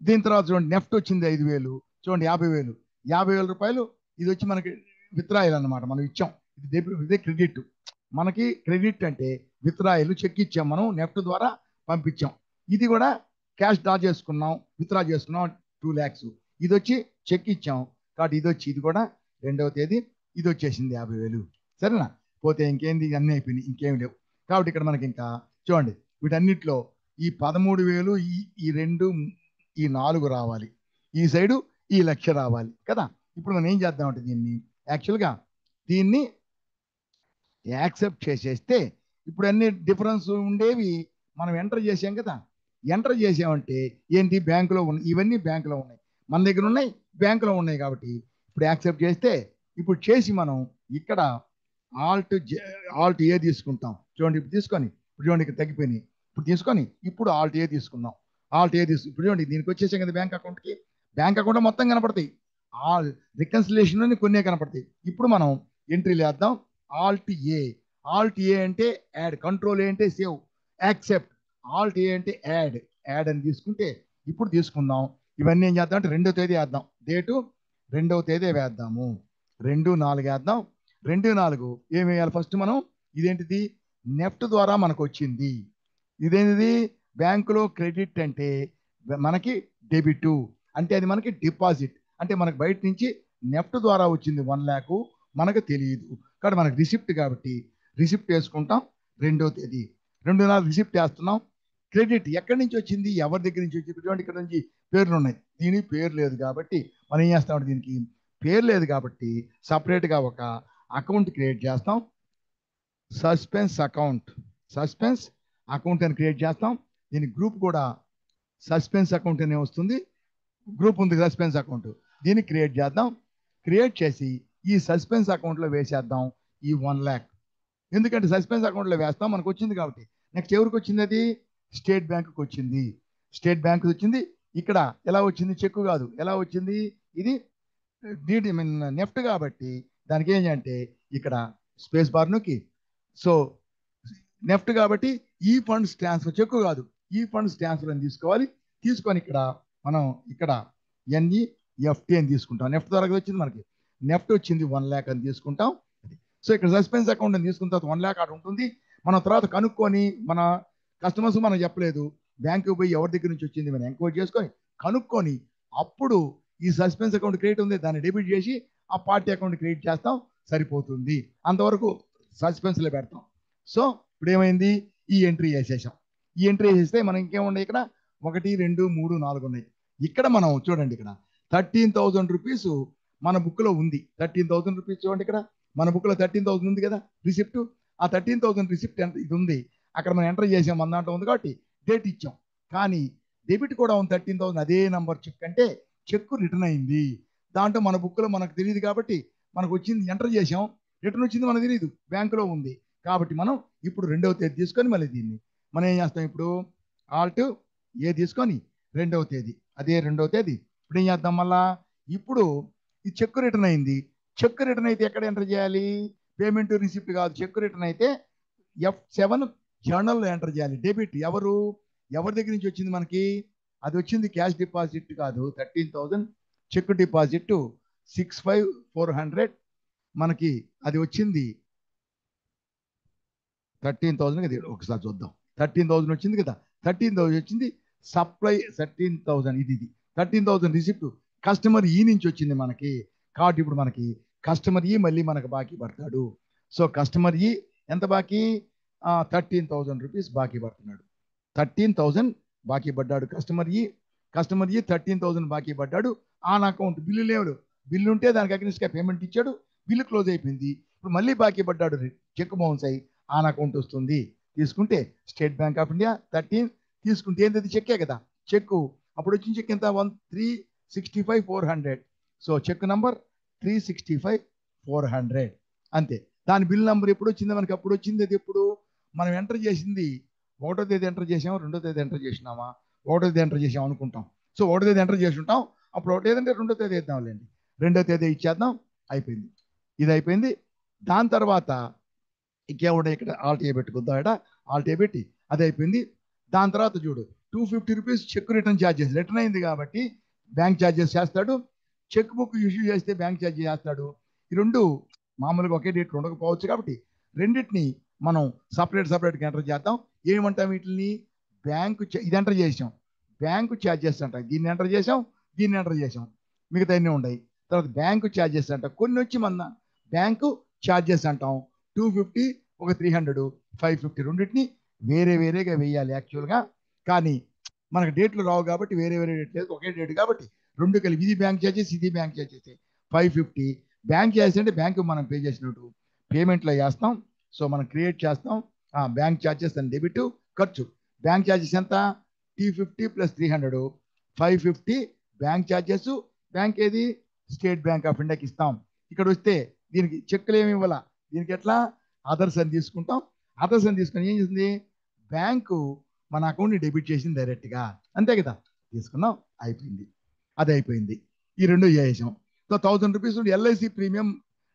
దీని తర్వాత చూడండి నెఫ్ట్ వచ్చింది 5,000, చూడండి 50,000 రూపాయలు. ఇది వచ్చి మనకి విత్డ్రాయల్ అన్నమాట, మనం ఇచ్చాం, ఇది క్రెడిట్. మనకి క్రెడిట్ అంటే విత్డ్రాయల్, చెక్ ఇచ్చాం మనం, నెఫ్ట్ ద్వారా పంపించాం. ఇది కూడా క్యాష్ డ్రా చేసుకున్నాం, విత్డ్రా చేసుకున్నాం 2 lakhs. ఇది వచ్చి చెక్ ఇచ్చాం కాబట్టి ఇది కూడా 2వ తేదీ ఇది వచ్చేసింది 50,000, సరేనా. పోతే ఇంకేంది, అన్నీ అయిపోయినాయి, ఇంకేం లేవు. కాబట్టి ఇక్కడ మనకి ఇంకా చూడండి వీటన్నిటిలో ఈ 13,000 ఈ 2 ఈ 4 రావాలి, ఈ సైడు ఈ 1,00,000 రావాలి కదా. ఇప్పుడు మనం ఏం చేద్దామంటే దీన్ని యాక్సెప్ట్ చేసేస్తే ఇప్పుడు అన్ని డిఫరెన్స్ ఉండేవి మనం ఎంటర్ చేసాం కదా. ఎంటర్ చేసామంటే ఏంటి, బ్యాంకులో ఉన్నాయి, ఇవన్నీ బ్యాంకులో ఉన్నాయి, మన దగ్గర ఉన్నాయి, బ్యాంకులో ఉన్నాయి. కాబట్టి ఇప్పుడు యాక్సెప్ట్ చేస్తే, ఇప్పుడు చేసి మనం ఇక్కడ ఆల్ట్ ఏ తీసుకుంటాం. చూడండి ఇప్పుడు తీసుకొని, ఇప్పుడు చూడండి ఇక్కడ తగ్గిపోయినాయి, ఇప్పుడు తీసుకొని ఇప్పుడు ఆల్ట్ ఏ తీసుకుందాం. ఇప్పుడు చూడండి దీనికి వచ్చేసాం కదా బ్యాంక్ అకౌంట్ మొత్తం కనపడతాయి, ఆల్ రికన్సిలేషన్ కొన్నే కనపడతాయి. ఇప్పుడు మనం ఎంట్రీలు వేద్దాం. ఆల్ట్ ఏ అంటే యాడ్, కంట్రోల్ ఏ అంటే సేవ్, యాక్సెప్ట్, ఆల్ట్ ఏ అంటే యాడ్ అని తీసుకుంటే ఇప్పుడు తీసుకుందాం. ఇవన్నీ ఏం చేద్దాం అంటే 2వ తేదీ వేద్దాం. డేటు 2వ తేదీ వేద్దాము. 2/4 వేద్దాం. 2/4 ఏం వేయాలి ఫస్ట్ మనం? ఇదేంటిది? నెఫ్ట్ ద్వారా మనకు వచ్చింది. ఇదేంటిది? బ్యాంకులో క్రెడిట్ అంటే మనకి డెబిట్, అంటే అది మనకి డిపాజిట్, అంటే మనకు బయట నుంచి నెఫ్ట్ ద్వారా వచ్చింది 1 lakh, మనకు తెలియదు కాబట్టి మనకు రిసిప్ట్, కాబట్టి రిసిప్ట్ వేసుకుంటాం. 2వ తేదీ 2/4 రిసిప్ట్ వేస్తున్నాం. క్రెడిట్ ఎక్కడి నుంచి వచ్చింది, ఎవరి దగ్గర నుంచి వచ్చింది? ఇటువంటి ఇక్కడ నుంచి పేర్లు ఉన్నాయి, దీనికి పేరు లేదు కాబట్టి మనం ఏం చేస్తామంటే దీనికి పేరు లేదు కాబట్టి సపరేట్గా ఒక అకౌంట్ క్రియేట్ చేస్తాం. సస్పెన్స్ అకౌంట్ అని క్రియేట్ చేస్తాం. దీని గ్రూప్ కూడా సస్పెన్స్ అకౌంట్ అనే వస్తుంది. గ్రూప్ ఉంది సస్పెన్స్ అకౌంట్, దీన్ని క్రియేట్ చేద్దాం. క్రియేట్ చేసి ఈ సస్పెన్స్ అకౌంట్లో వేసేద్దాం ఈ 1 lakh. ఎందుకంటే సస్పెన్స్ అకౌంట్లో వేస్తాం, మనకు వచ్చింది కాబట్టి. నెక్స్ట్ ఎవరికి వచ్చింది? అది స్టేట్ బ్యాంకుకి వచ్చింది. స్టేట్ బ్యాంక్ వచ్చింది. ఇక్కడ ఎలా వచ్చింది? చెక్కు కాదు, ఎలా వచ్చింది? ఇది నెఫ్ట్ కాబట్టి దానికి ఏం అంటే ఇక్కడ స్పేస్ బార్ నొక్కి, సో నెఫ్ట్ కాబట్టి ఈ ఫండ్స్ ట్రాన్స్ఫర్, చెక్కు కాదు, ఈ ఫండ్స్ ట్రాన్స్ఫర్ అని తీసుకోవాలి. తీసుకొని ఇక్కడ మనం ఇక్కడ NEFT అని తీసుకుంటాం. నెఫ్ట్ ద్వారా వచ్చింది మనకి, నెఫ్ట్ వచ్చింది 1 lakh అని తీసుకుంటాం. సో ఇక్కడ సస్పెన్స్ అకౌంట్ అని తీసుకున్న తర్వాత 1 lakh ఆడ ఉంటుంది. మనం తర్వాత కనుక్కొని, మన కస్టమర్స్ మనం చెప్పలేదు, బ్యాంకు పోయి ఎవరి దగ్గర నుంచి వచ్చింది మనం ఎంక్వైరీ చేసుకొని కనుక్కొని అప్పుడు ఈ సస్పెన్స్ అకౌంట్ క్రియేట్ ఉంది దాన్ని డెబిట్ చేసి ఆ పార్టీ అకౌంట్ క్రియేట్ చేస్తాం, సరిపోతుంది. అంతవరకు సస్పెన్స్లో పెడతాం. సో ఇప్పుడు ఏమైంది? ఈ ఎంట్రీ చేసేసాం. ఈ ఎంట్రీ చేస్తే మనం ఇంకేమున్నాయి ఇక్కడ? 1, 2, 3, 4 ఉన్నాయి. ఇక్కడ మనం చూడండి, ఇక్కడ 13,000 రూపీస్ మన బుక్లో ఉంది. 13,000 రూపీస్ చూడండి, ఇక్కడ మన బుక్లో 13,000 ఉంది కదా రిసిప్ట్. ఆ 13,000 రిసిప్ట్ ఎంత ఇది ఉంది అక్కడ మనం ఎంటర్ చేసాం, మన దాంట్లో ఉంది కాబట్టి డేట్ ఇచ్చాం. కానీ డెబిట్ కూడా ఉంది 13,000, అదే నంబర్ చెక్ అంటే చెక్ రిటర్న్ అయింది. దాంట్లో మన బుక్లో మనకు తెలియదు కాబట్టి మనకు వచ్చింది ఎంటర్ చేసాం, రిటర్న్ వచ్చింది మనకు తెలియదు, బ్యాంకులో ఉంది కాబట్టి మనం ఇప్పుడు 2వ తేదీ తీసుకొని మళ్ళీ దీన్ని మనం ఏం చేస్తాం? ఇప్పుడు Alt A తీసుకొని 2వ తేదీ, అదే 2వ తేదీ ఇప్పుడు ఏం చేద్దాం? మళ్ళా ఇప్పుడు ఈ చెక్ రిటర్న్ అయింది. చెక్ రిటర్న్ అయితే ఎక్కడ ఎంటర్ చేయాలి? పేమెంట్ రిసిప్ట్ కాదు, చెక్ రిటర్న్ అయితే F7 జర్నల్లో ఎంటర్ చేయాలి. డెబిట్ ఎవరి దగ్గర నుంచి వచ్చింది మనకి? అది వచ్చింది క్యాష్ డిపాజిట్ కాదు, 13,000 చెక్ డిపాజిట్ 65,400 మనకి అది వచ్చింది 13,000 కదా. ఒకసారి చూద్దాం, 13,000 వచ్చింది కదా, 13,000 వచ్చింది. సప్లై 13,000, ఇది 13,000 రిసిప్ట్ కస్టమర్ ఈ నుంచి వచ్చింది మనకి కాబట్టి ఇప్పుడు మనకి కస్టమర్ ఈ మళ్ళీ మనకు బాకీ పడతాడు. సో కస్టమర్ ఈ ఎంత బాకీ? 13,000 రూపీస్ బాకీ పడుతున్నాడు. 13,000 బాకీ పడ్డాడు కస్టమర్ ఈ 13,000 బాకీ పడ్డాడు. ఆన్ అకౌంట్ బిల్లు లేవు, బిల్లు ఉంటే దానికి అగ్నిస్ట్గా పేమెంట్ ఇచ్చాడు, బిల్లు క్లోజ్ అయిపోయింది. ఇప్పుడు మళ్ళీ బాకీ పడ్డాడు, చెక్ బౌన్స్ అయ్యి ఆన్ అకౌంట్ వస్తుంది. తీసుకుంటే స్టేట్ బ్యాంక్ ఆఫ్ ఇండియా 13 తీసుకుంటే ఏంటది? చెక్కే కదా, చెక్కు అప్పుడు వచ్చిన చెక్ ఎంత? 365,400. సో చెక్ నంబర్ 365,400 అంతే. దాని బిల్ నంబర్ ఎప్పుడు వచ్చింది మనకి? అప్పుడు వచ్చింది. అది ఎప్పుడు మనం ఎంటర్ చేసింది? 1వ తేదీ ఎంటర్ చేసామా, 2వ తేదీ ఎంటర్ చేసినామా? 1వ తేదీ ఎంటర్ చేసాం అనుకుంటాం. సో 1వ తేదీ ఎంటర్ చేసి ఉంటాం. అప్పుడు 1వ తేదీ అంటే 2వ తేదీ ఇద్దాంలేండి, 2వ తేదీ ఇచ్చేద్దాం. అయిపోయింది, ఇది అయిపోయింది. దాని తర్వాత ఇంకేముండే ఇక్కడ? Alt A పెట్టుకుందాం, ఇక్కడ Alt A పెట్టి అది అయిపోయింది. దాని తర్వాత చూడు, 250 rupees check return charges, return అయింది కాబట్టి బ్యాంక్ ఛార్జెస్ చేస్తాడు. చెక్ బుక్ ఇష్యూ చేస్తే బ్యాంక్ ఛార్జెస్ చేస్తాడు. ఈ రెండు మామూలుగా ఒకే డేట్ ఉండకపోవచ్చు కాబట్టి రెండింటిని మనం సపరేట్గా ఎంటర్ చేద్దాం. ఏమంటాం వీటిని? బ్యాంకు ఇది ఎంటర్ చేసాం, బ్యాంకు ఛార్జెస్ అంట, దీన్ని ఎంటర్ చేసాం, దీన్ని ఎంటర్ చేసాం, మిగతా అన్నీ ఉన్నాయి. తర్వాత బ్యాంకు ఛార్జెస్ అంట, కొన్ని వచ్చి మన బ్యాంకు ఛార్జెస్ అంటాం. 250, ఒక 300, 550 రెండింటిని వేరేగా వేయాలి యాక్చువల్గా. కానీ మనకు డేట్లు రావు కాబట్టి వేరే డేట్ లేదు, ఒకే డేట్ కాబట్టి రెండు కలిపి ఇది బ్యాంక్ ఛార్జెస్, ఇది బ్యాంక్ ఛార్జెస్. 550 బ్యాంక్ ఛార్జెస్ అంటే బ్యాంకు మనం పే చేసినట్టు పేమెంట్లో వేస్తాం. సో మనం క్రియేట్ చేస్తాం బ్యాంక్ ఛార్జెస్ అని డెబిట్. ఖర్చు బ్యాంక్ ఛార్జెస్ ఎంత? 250 + 300, 550 బ్యాంక్ ఛార్జెస్. బ్యాంక్ ఏది? స్టేట్ బ్యాంక్ ఆఫ్ ఇండియాకి ఇస్తాం. ఇక్కడ వస్తే దీనికి చెక్కులు ఏమి ఇవ్వాల, దీనికి ఎట్లా? అదర్స్ అని తీసుకుంటాం. అదర్స్ అని తీసుకొని ఏం చేసింది? బ్యాంకు మన అకౌంట్ని డెబిట్ చేసింది డైరెక్ట్గా, అంతే కదా. తీసుకున్నాం, అయిపోయింది, అది అయిపోయింది. ఈ రెండు చేసాం. సో 1,000 రూపీస్ నుండి LIC ప్రీమియం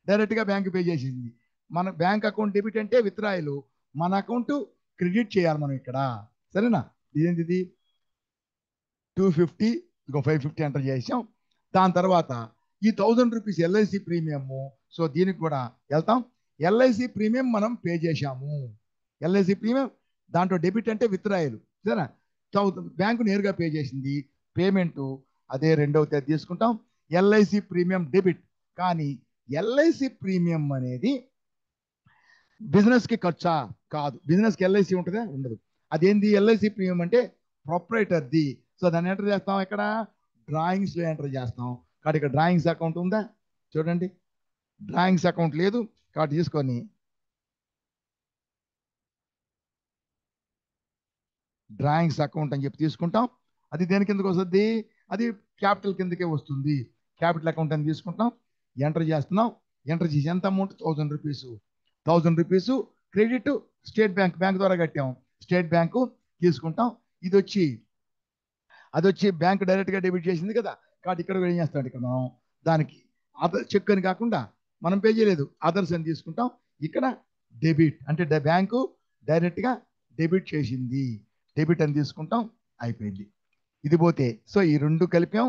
డైరెక్ట్గా బ్యాంకు పే చేసింది. మన బ్యాంక్ అకౌంట్ డెబిట్ అంటే విత్డ్రాయల్, మన అకౌంట్ క్రెడిట్ చేయాలి మనం ఇక్కడ, సరేనా? ఇదేంటిది? 250 ఇంకో 550 ఎంటర్ చేసాం. దాని తర్వాత ఈ 1000 రూపీస్ ఎల్ఐసి ప్రీమియం, సో దీనికి కూడా వెళ్తాం. ఎల్ఐసి ప్రీమియం మనం పే చేశాము. ఎల్ఐసి ప్రీమియం దాంట్లో డెబిట్ అంటే విత్డ్రాయల్, సరేనా? బ్యాంకు నేరుగా పే చేసింది, పేమెంట్ అదే రెండవ తేదీ తీసుకుంటాం. LIC premium debit. కానీ ఎల్ఐసి ప్రీమియం అనేది బిజినెస్ కి ఖర్చా కాదు. బిజినెస్ కి ఎల్ఐసి ఉంటుందా? ఉండదు. అదేంది ఎల్ఐసి ప్రీమియం అంటే ప్రొపరేటర్ది. సో దాన్ని ఎంటర్ చేస్తాం, ఇక్కడ డ్రాయింగ్స్ లో ఎంటర్ చేస్తాం. కాబట్టి ఇక్కడ డ్రాయింగ్స్ అకౌంట్ ఉందా? చూడండి, డ్రాయింగ్స్ అకౌంట్ లేదు. కాబట్టి తీసుకొని డ్రాయింగ్స్ అకౌంట్ అని చెప్పి తీసుకుంటాం. అది దేని కిందకి వస్తుంది? అది క్యాపిటల్ కిందకే వస్తుంది. క్యాపిటల్ అకౌంట్ అని తీసుకుంటాం, ఎంటర్ చేస్తున్నాం. ఎంటర్ చేసి ఎంత amount? 1000 rupees. 1000 rupees credit state bank, bank ద్వారా కట్టాం, స్టేట్ బ్యాంకు తీసుకుంటాం. ఇది వచ్చి అది వచ్చి బ్యాంక్ డైరెక్ట్ గా డెబిట్ చేసింది కదా. కాబట్టి ఇక్కడ ఏం చేస్తాం, ఇక్కడ మనం దానికి అదర్ చెక్ అని కాకుండా మనం పే చేయలేదు, అదర్స్ అని తీసుకుంటాం. ఇక్కడ డెబిట్ అంటే బ్యాంకు డైరెక్ట్ గా డెబిట్ చేసింది, డెబిట్ అని తీసుకుంటాం. అయిపోయింది. ఇది పోతే సో ఈ రెండు కలిపాం,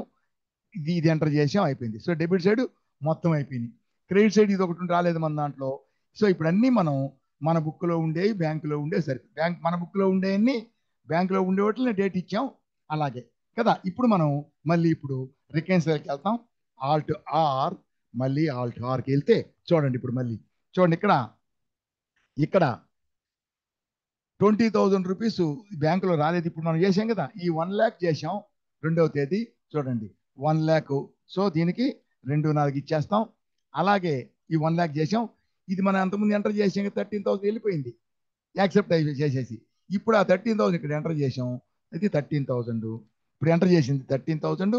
ఇది ఎంటర్ చేసాం, అయిపోయింది. సో డెబిట్ సైడ్ మొత్తం అయిపోయింది. క్రెడిట్ సైడ్ ఇది ఒకటి రాలేదు మన దాంట్లో. సో ఇప్పుడు అన్ని మనం మన బుక్ లో ఉండేవి బ్యాంకులో ఉండే సరే, బ్యాంక్ మన బుక్ లో ఉండేవన్నీ బ్యాంకులో ఉండే వాటిని డేట్ ఇచ్చాం, అలాగే కదా. ఇప్పుడు మనం మళ్ళీ ఇప్పుడు రికన్సిల్కి వెళ్తాం. ఆల్ట్ ఆర్, మళ్ళీ ఆల్ట్ ఆర్కి వెళ్తే చూడండి, ఇప్పుడు మళ్ళీ చూడండి, ఇక్కడ ఇక్కడ 20,000 రూపీస్ బ్యాంకులో రాలేదు. ఇప్పుడు మనం చేసాం కదా, ఈ 1,00,000 చేసాం రెండవ తేదీ. చూడండి 1,00,000, సో దీనికి 2,4 ఇచ్చేస్తాం. అలాగే ఈ 1,00,000 చేసాం. ఇది మనం అంతకుముందు ఎంటర్ చేసాం, 13,000 వెళ్ళిపోయింది యాక్సెప్ట్ చేసేసి. ఇప్పుడు ఆ 13,000 ఇక్కడ ఎంటర్ చేసాం, ఇది 13,000. ఇప్పుడు ఎంటర్ చేసింది 13,000,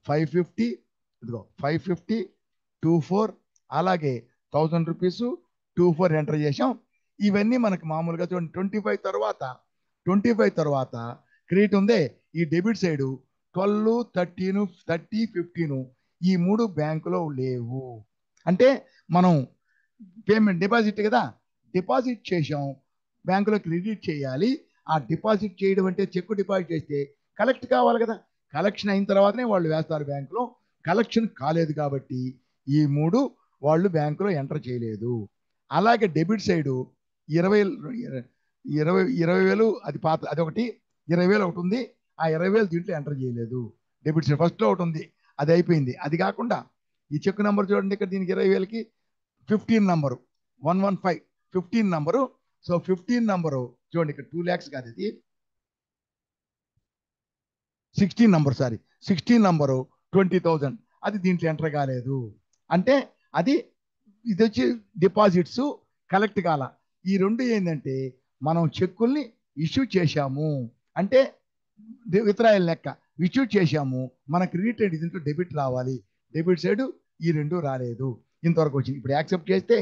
550, ఇదిగో 550, 24, అలాగే 1,000 రూపీస్ 24 ఎంటర్ చేసాం. ఇవన్నీ మనకి మామూలుగా చూడండి 25 తర్వాత క్రెడిట్ ఉందే, ఈ డెబిట్ సైడ్ 12, 13, 30, 15 ఈ మూడు బ్యాంకులో లేవు. అంటే మనం పేమెంట్ డిపాజిట్ కదా, డిపాజిట్ చేసాం, బ్యాంకులో క్రెడిట్ చేయాలి. ఆ డిపాజిట్ చేయడం అంటే చెక్ డిపాజిట్ చేస్తే కలెక్ట్ కావాలి కదా, కలెక్షన్ అయిన తర్వాతనే వాళ్ళు వేస్తారు బ్యాంకులో. కలెక్షన్ కాలేదు కాబట్టి ఈ మూడు వాళ్ళు బ్యాంకులో ఎంటర్ చేయలేదు. అలాగే డెబిట్ సైడు 20 20,000 అది పాత, అది ఒకటి 20,000 ఒకటి ఉంది. ఆ 20,000 దీంట్లో ఎంటర్ చేయలేదు. డెబిట్ సైడ్ ఫస్ట్ లో ఒకటి ఉంది, అది అయిపోయింది. అది కాకుండా ఈ చెక్ నెంబర్ చూడండి, ఇక్కడ దీనికి 20,000కి 15 నంబరు 115 15 నంబరు. సో 15 నంబరు చూడండి, ఇక్కడ 2 lakhs కాదు, ఇది 16 నంబర్, సారీ 16 నంబరు 20,000 అది దీంట్లో ఎంటర్ కాలేదు. అంటే అది ఇది వచ్చి డిపాజిట్స్ కలెక్ట్ కాల. ఈ రెండు ఏంటంటే మనం చెక్కుల్ని ఇష్యూ చేశాము అంటే విత్డ్రాయల్ లెక్క ఇష్యూ చేశాము, మన క్రెడిట్ రేట్ దీంట్లో డెబిట్ రావాలి, డెబిట్ సైడ్ ఈ రెండు రాలేదు, ఇంతవరకు వచ్చింది. ఇప్పుడు యాక్సెప్ట్ చేస్తే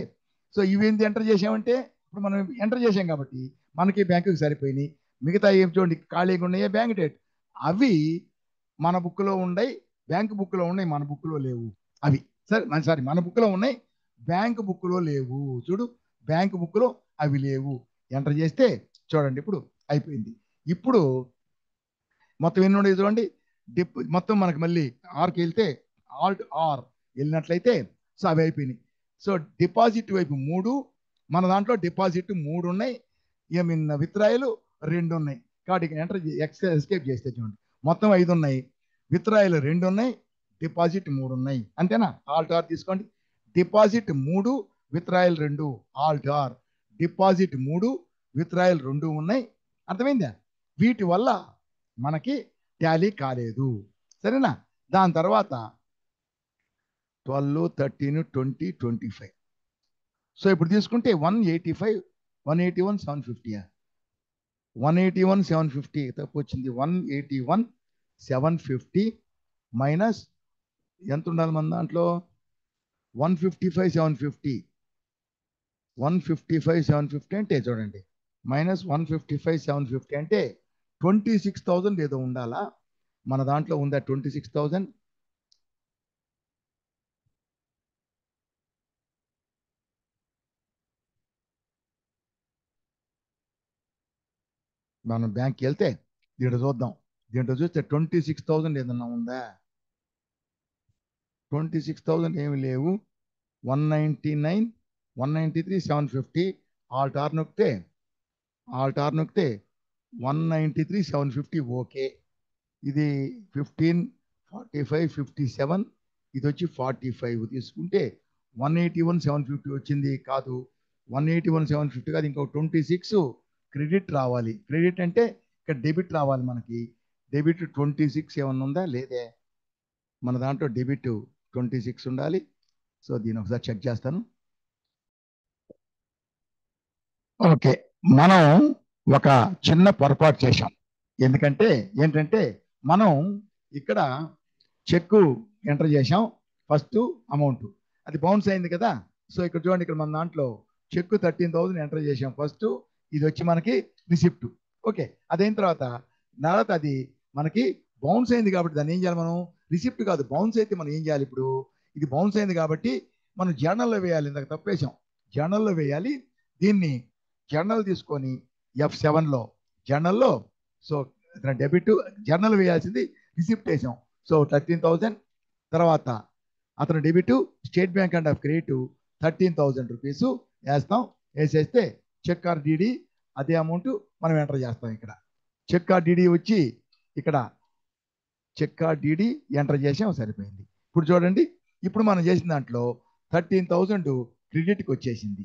సో ఇవేంటి ఎంటర్ చేసామంటే ఇప్పుడు మనం ఎంటర్ చేసాం కాబట్టి మనకి బ్యాంకుకి సరిపోయినాయి. మిగతా ఏం చూడండి ఖాళీగా ఉన్నాయే బ్యాంక్ డేట్, అవి మన బుక్లో ఉన్నాయి, బ్యాంక్ బుక్లో ఉన్నాయి, మన బుక్లో లేవు అవి. సరే సారీ, మన బుక్లో ఉన్నాయి, బ్యాంక్ బుక్లో లేవు. చూడు, బ్యాంక్ బుక్లో అవి లేవు. ఎంటర్ చేస్తే చూడండి ఇప్పుడు అయిపోయింది. ఇప్పుడు మొత్తం ఎన్ని ఉండేది చూడండి, మొత్తం మనకి మళ్ళీ ఆర్కి వెళ్తే ఆల్ట్ ఆర్ వెళ్ళినట్లయితే సో అవి అయిపోయినాయి. సో డిపాజిట్ వైపు 3, మన దాంట్లో డిపాజిట్ 3 ఉన్నాయి, ఐ మీన్ విత్డ్రాయల్ 2 ఉన్నాయి. కాబట్టి ఎంటర్ ఎస్కేప్ చేస్తే చూడండి మొత్తం 5 ఉన్నాయి, విత్డ్రాయల్ 2 ఉన్నాయి, డిపాజిట్ 3 ఉన్నాయి. అంతేనా? ఆల్ట్ ఆర్ తీసుకోండి. Deposit 3, withdrawal 2, alt R. Deposit 3, withdrawal 2 ఉన్నాయి. అర్థమైందా? వీటి వల్ల మనకి టాలీ కాలేదు, సరేనా? దాని తర్వాత 12, 13, 20, 25. సో ఇప్పుడు తీసుకుంటే 185, 181, 750. 181, 750 తప్పు వచ్చింది. 181, 750 మైనస్ ఎంత ఉండాలి మన దాంట్లో? 155, 750. 155, 750 అంటే చూడండి, మైనస్ 155, 750 అంటే 26,000 ఏదో ఉండాలా. మన దాంట్లో ఉందా 26,000? మనం బ్యాంక్కి వెళ్తే ఇక్కడ చూద్దాం, దీంట్లో చూస్తే 26,000 ఏదన్నా ఉందా? 26,000 ఏమి లేవు. 199, 193, 750. ఆల్ టార్ నొక్కితే 193, 750 ఓకే. ఇది 15, 45, 57. ఇది వచ్చి 45 తీసుకుంటే 181, 750 వచ్చింది. కాదు, 181, 750 కాదు, ఇంకో 26 క్రెడిట్ రావాలి. క్రెడిట్ అంటే ఇక్కడ డెబిట్ రావాలి మనకి. డెబిట్ 26 ఏమన్నా ఉందా? లేదే. మన దాంట్లో డెబిట్ 26 ఉండాలి. సో దీన్ని ఒకసారి చెక్ చేస్తాను. ఓకే, మనం ఒక చిన్న పొరపాటు చేశాం. ఎందుకంటే ఏంటంటే మనం ఇక్కడ చెక్ ఎంటర్ చేశాం. ఫస్ట్ అమౌంట్ అది బౌన్స్ అయింది కదా. సో ఇక్కడ చూడండి, ఇక్కడ మన దాంట్లో చెక్ 13,000 ఎంటర్ చేశాం ఫస్ట్. ఇది వచ్చి మనకి రిసిప్ట్. ఓకే, అదైన తర్వాత అది మనకి బౌన్స్ అయింది కాబట్టి దాన్ని ఏం చేయాలి మనం? రిసిప్ట్ కాదు, బౌన్స్ అయితే మనం ఏం చేయాలి ఇప్పుడు? ఇది బౌన్స్ అయింది కాబట్టి మనం జర్నల్లో వేయాలి. ఇందాక తప్పేశాం, జర్నల్లో వేయాలి. దీన్ని జర్నల్ తీసుకొని F7లో జర్నల్లో, సో డెబిట్ జర్నల్ వేయాల్సింది రిసిప్ట్ వేసాం. సో 13,000 తర్వాత అతను debit state bank and of credit 13,000 rupees వేస్తాం. వేసేస్తే చెక్ ఆర్ డిడి అదే అమౌంట్ మనం ఎంటర్ చేస్తాం. ఇక్కడ చెక్ ఆర్ డిడి వచ్చి ఇక్కడ చెక్ ఆర్ డిడి ఎంటర్ చేసాం, సరిపోయింది. ఇప్పుడు చూడండి, ఇప్పుడు మనం చేసిన దాంట్లో 13,000 క్రెడిట్కి వచ్చేసింది.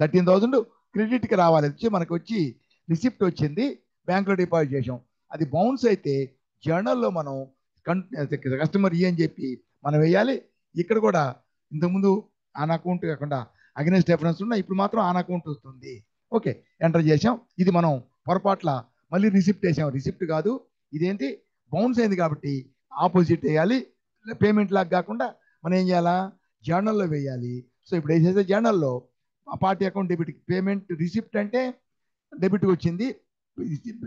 13,000 క్రెడిట్కి రావాలి. వచ్చి మనకు వచ్చి రిసిప్ట్ వచ్చింది, బ్యాంకులో డిపాజిట్ చేసాం. అది బౌన్స్ అయితే జర్నల్లో మనం కస్టమర్ అని చెప్పి మనం వేయాలి. ఇక్కడ కూడా ఇంతకుముందు ఆన్ అకౌంట్ కాకుండా అగెనెస్ట్ డిఫరెన్స్ ఉన్నా, ఇప్పుడు మాత్రం ఆన్ అకౌంట్ వస్తుంది. ఓకే, ఎంటర్ చేసాం. ఇది మనం పొరపాట్ల మళ్ళీ రిసిప్ట్ వేసాం. రిసిప్ట్ కాదు, ఇదేంటి బౌన్స్ అయింది కాబట్టి ఆపోజిట్ వేయాలి. పేమెంట్ లాగా కాకుండా మనం ఏం చేయాలా? జర్నల్లో వేయాలి. సో ఇప్పుడు వేసేస్తే జర్నల్లో party account debit, payment receipt అంటే డెబిట్ వచ్చింది,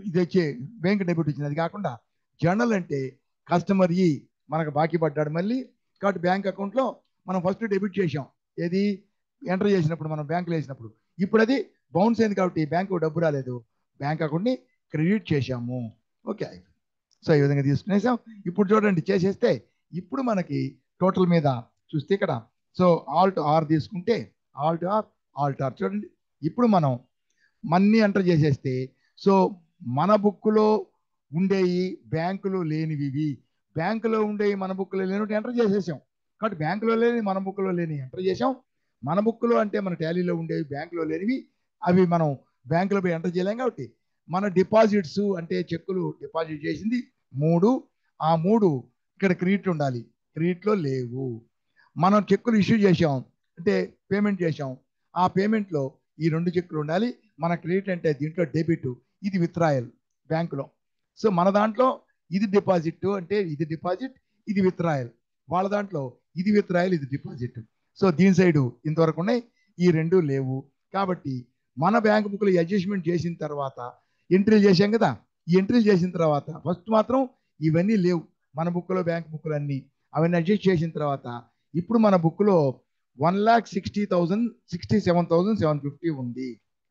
ఇది వచ్చే బ్యాంక్ డెబిట్ వచ్చింది. అది కాకుండా జర్నల్ అంటే కస్టమర్ మనకు బాకీ పడ్డాడు మళ్ళీ, కాబట్టి బ్యాంక్ అకౌంట్లో మనం ఫస్ట్ డెబిట్ చేసాం. ఏది ఎంటర్ చేసినప్పుడు, మనం బ్యాంకులో వేసినప్పుడు. ఇప్పుడు అది బౌన్స్ అయింది కాబట్టి బ్యాంకు డబ్బు రాలేదు, బ్యాంక్ అకౌంట్ని క్రెడిట్ చేసాము. ఓకే, సో ఈ విధంగా తీసుకునేసాం. ఇప్పుడు చూడండి, చేసేస్తే ఇప్పుడు మనకి టోటల్ మీద చూస్తే ఇక్కడ సో ఆల్ట్ ఆర్ తీసుకుంటే ఆల్ట్ ఆర్ చూడండి, ఇప్పుడు మనం మనీ ఎంటర్ చేసేస్తే సో మన బుక్లో ఉండేవి బ్యాంకులో లేనివి, బ్యాంకులో ఉండేవి మన బుక్లో లేనివి ఎంటర్ చేసేసాం. కాబట్టి బ్యాంకులో లేని మన బుక్లో లేని ఎంటర్ చేసాం. మన బుక్లో అంటే మన టాలీలో ఉండేవి, బ్యాంకులో లేనివి అవి మనం బ్యాంకులో పోయి ఎంటర్ చేయలేం. కాబట్టి మన డిపాజిట్స్ అంటే చెక్కులు డిపాజిట్ చేసింది 3, ఆ 3 ఇక్కడ క్రెడిట్ ఉండాలి, క్రెడిట్లో లేవు. మనం చెక్కులు ఇష్యూ చేసాం అంటే పేమెంట్ చేసాం, ఆ పేమెంట్లో ఈ 2 చెక్కులు ఉండాలి. మన క్రెడిట్ అంటే దీంట్లో డెబిట్, ఇది విత్డ్రాయల్ బ్యాంకులో. సో మన దాంట్లో ఇది డిపాజిట్ అంటే ఇది డిపాజిట్, ఇది విత్డ్రాయల్. వాళ్ళ దాంట్లో ఇది విత్డ్రాయల్, ఇది డిపాజిట్. సో దీని సైడు ఇంతవరకు ఉన్నాయి, ఈ 2 లేవు. కాబట్టి మన బ్యాంక్ బుక్లో అడ్జస్ట్మెంట్ చేసిన తర్వాత ఎంట్రీలు చేసాం కదా, ఈ ఎంట్రీలు చేసిన తర్వాత ఫస్ట్ మాత్రం ఇవన్నీ లేవు మన బుక్లో, బ్యాంక్ బుక్లు అన్నీ అవన్నీ అడ్జస్ట్ చేసిన తర్వాత ఇప్పుడు మన బుక్లో 1,60,000 67,750 ఉంది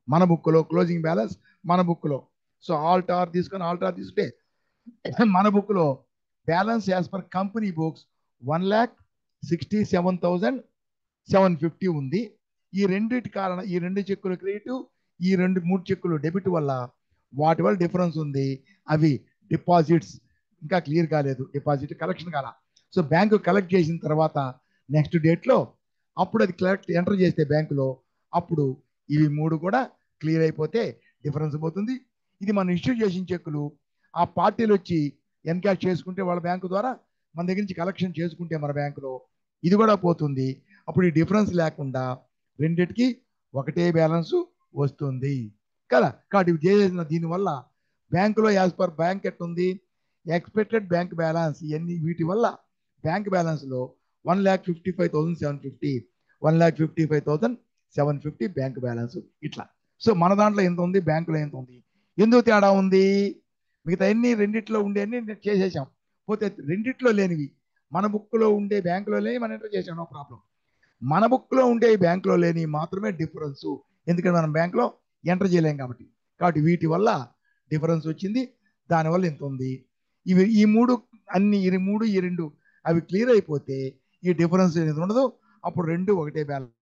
మన బుక్లో, క్లోజింగ్ బ్యాలెన్స్ మన బుక్లో. సో ఆల్ట్ ఆర్ తీసుకుంటే మన బుక్లో balance as per company books 1,67,750 ఉంది. ఈ రెండింటి కారణం, ఈ 2 చెక్కులు క్రెడిట్, ఈ 3 చెక్కులు డెబిట్ వల్ల వాటి వల్ల డిఫరెన్స్ ఉంది. అవి డిపాజిట్స్ ఇంకా క్లియర్ కాలేదు, డిపాజిట్ కలెక్షన్ కాల. సో బ్యాంకు కలెక్ట్ చేసిన తర్వాత నెక్స్ట్ డేట్లో అప్పుడు అది ఎంటర్ చేస్తే బ్యాంకులో, అప్పుడు ఇవి 3 కూడా క్లియర్ అయిపోతే డిఫరెన్స్ పోతుంది. ఇది మనం ఇష్యూ చేసిన చెక్కులు ఆ పార్టీలు వచ్చి ఎన్కాష్ చేసుకుంటే వాళ్ళ బ్యాంకు ద్వారా మన దగ్గర నుంచి కలెక్షన్ చేసుకుంటే మన బ్యాంకులో ఇది కూడా పోతుంది. అప్పుడు ఈ డిఫరెన్స్ లేకుండా రెండిటికి ఒకటే బ్యాలెన్స్ వస్తుంది కదా. కాబట్టి ఇవి చేసిన దీనివల్ల బ్యాంకులో యాజ్ పర్ బ్యాంక్ ఎట్టుంది, ఎక్స్పెక్టెడ్ బ్యాంక్ బ్యాలెన్స్, ఇవన్నీ వీటి వల్ల బ్యాంక్ బ్యాలెన్స్లో 1,55,750 1,55,750 బ్యాంక్ బ్యాలెన్స్ ఇట్లా. సో మన దాంట్లో ఎంత ఉంది, బ్యాంకులో ఎంత ఉంది, ఎందుకు తేడా ఉంది? మిగతా అన్ని రెండిట్లో ఉండే అన్ని చేసేసాం, పోతే రెండిట్లో లేనివి మన బుక్లో ఉండే బ్యాంకులో లేని మనం ఎంటర్ చేసాం, నో ప్రాబ్లం. మన బుక్లో ఉండే బ్యాంకులో లేని మాత్రమే డిఫరెన్స్, ఎందుకంటే మనం బ్యాంకులో ఎంటర్ చేయలేం కాబట్టి. కాబట్టి వీటి వల్ల డిఫరెన్స్ వచ్చింది, దానివల్ల ఇంత ఉంది. ఈ మూడు ఈ మూడు ఈ రెండు అవి క్లియర్ అయిపోతే ఈ డిఫరెన్స్ అనేది ఉండదు. అప్పుడు రెండు ఒకటే బ్యాలెన్స్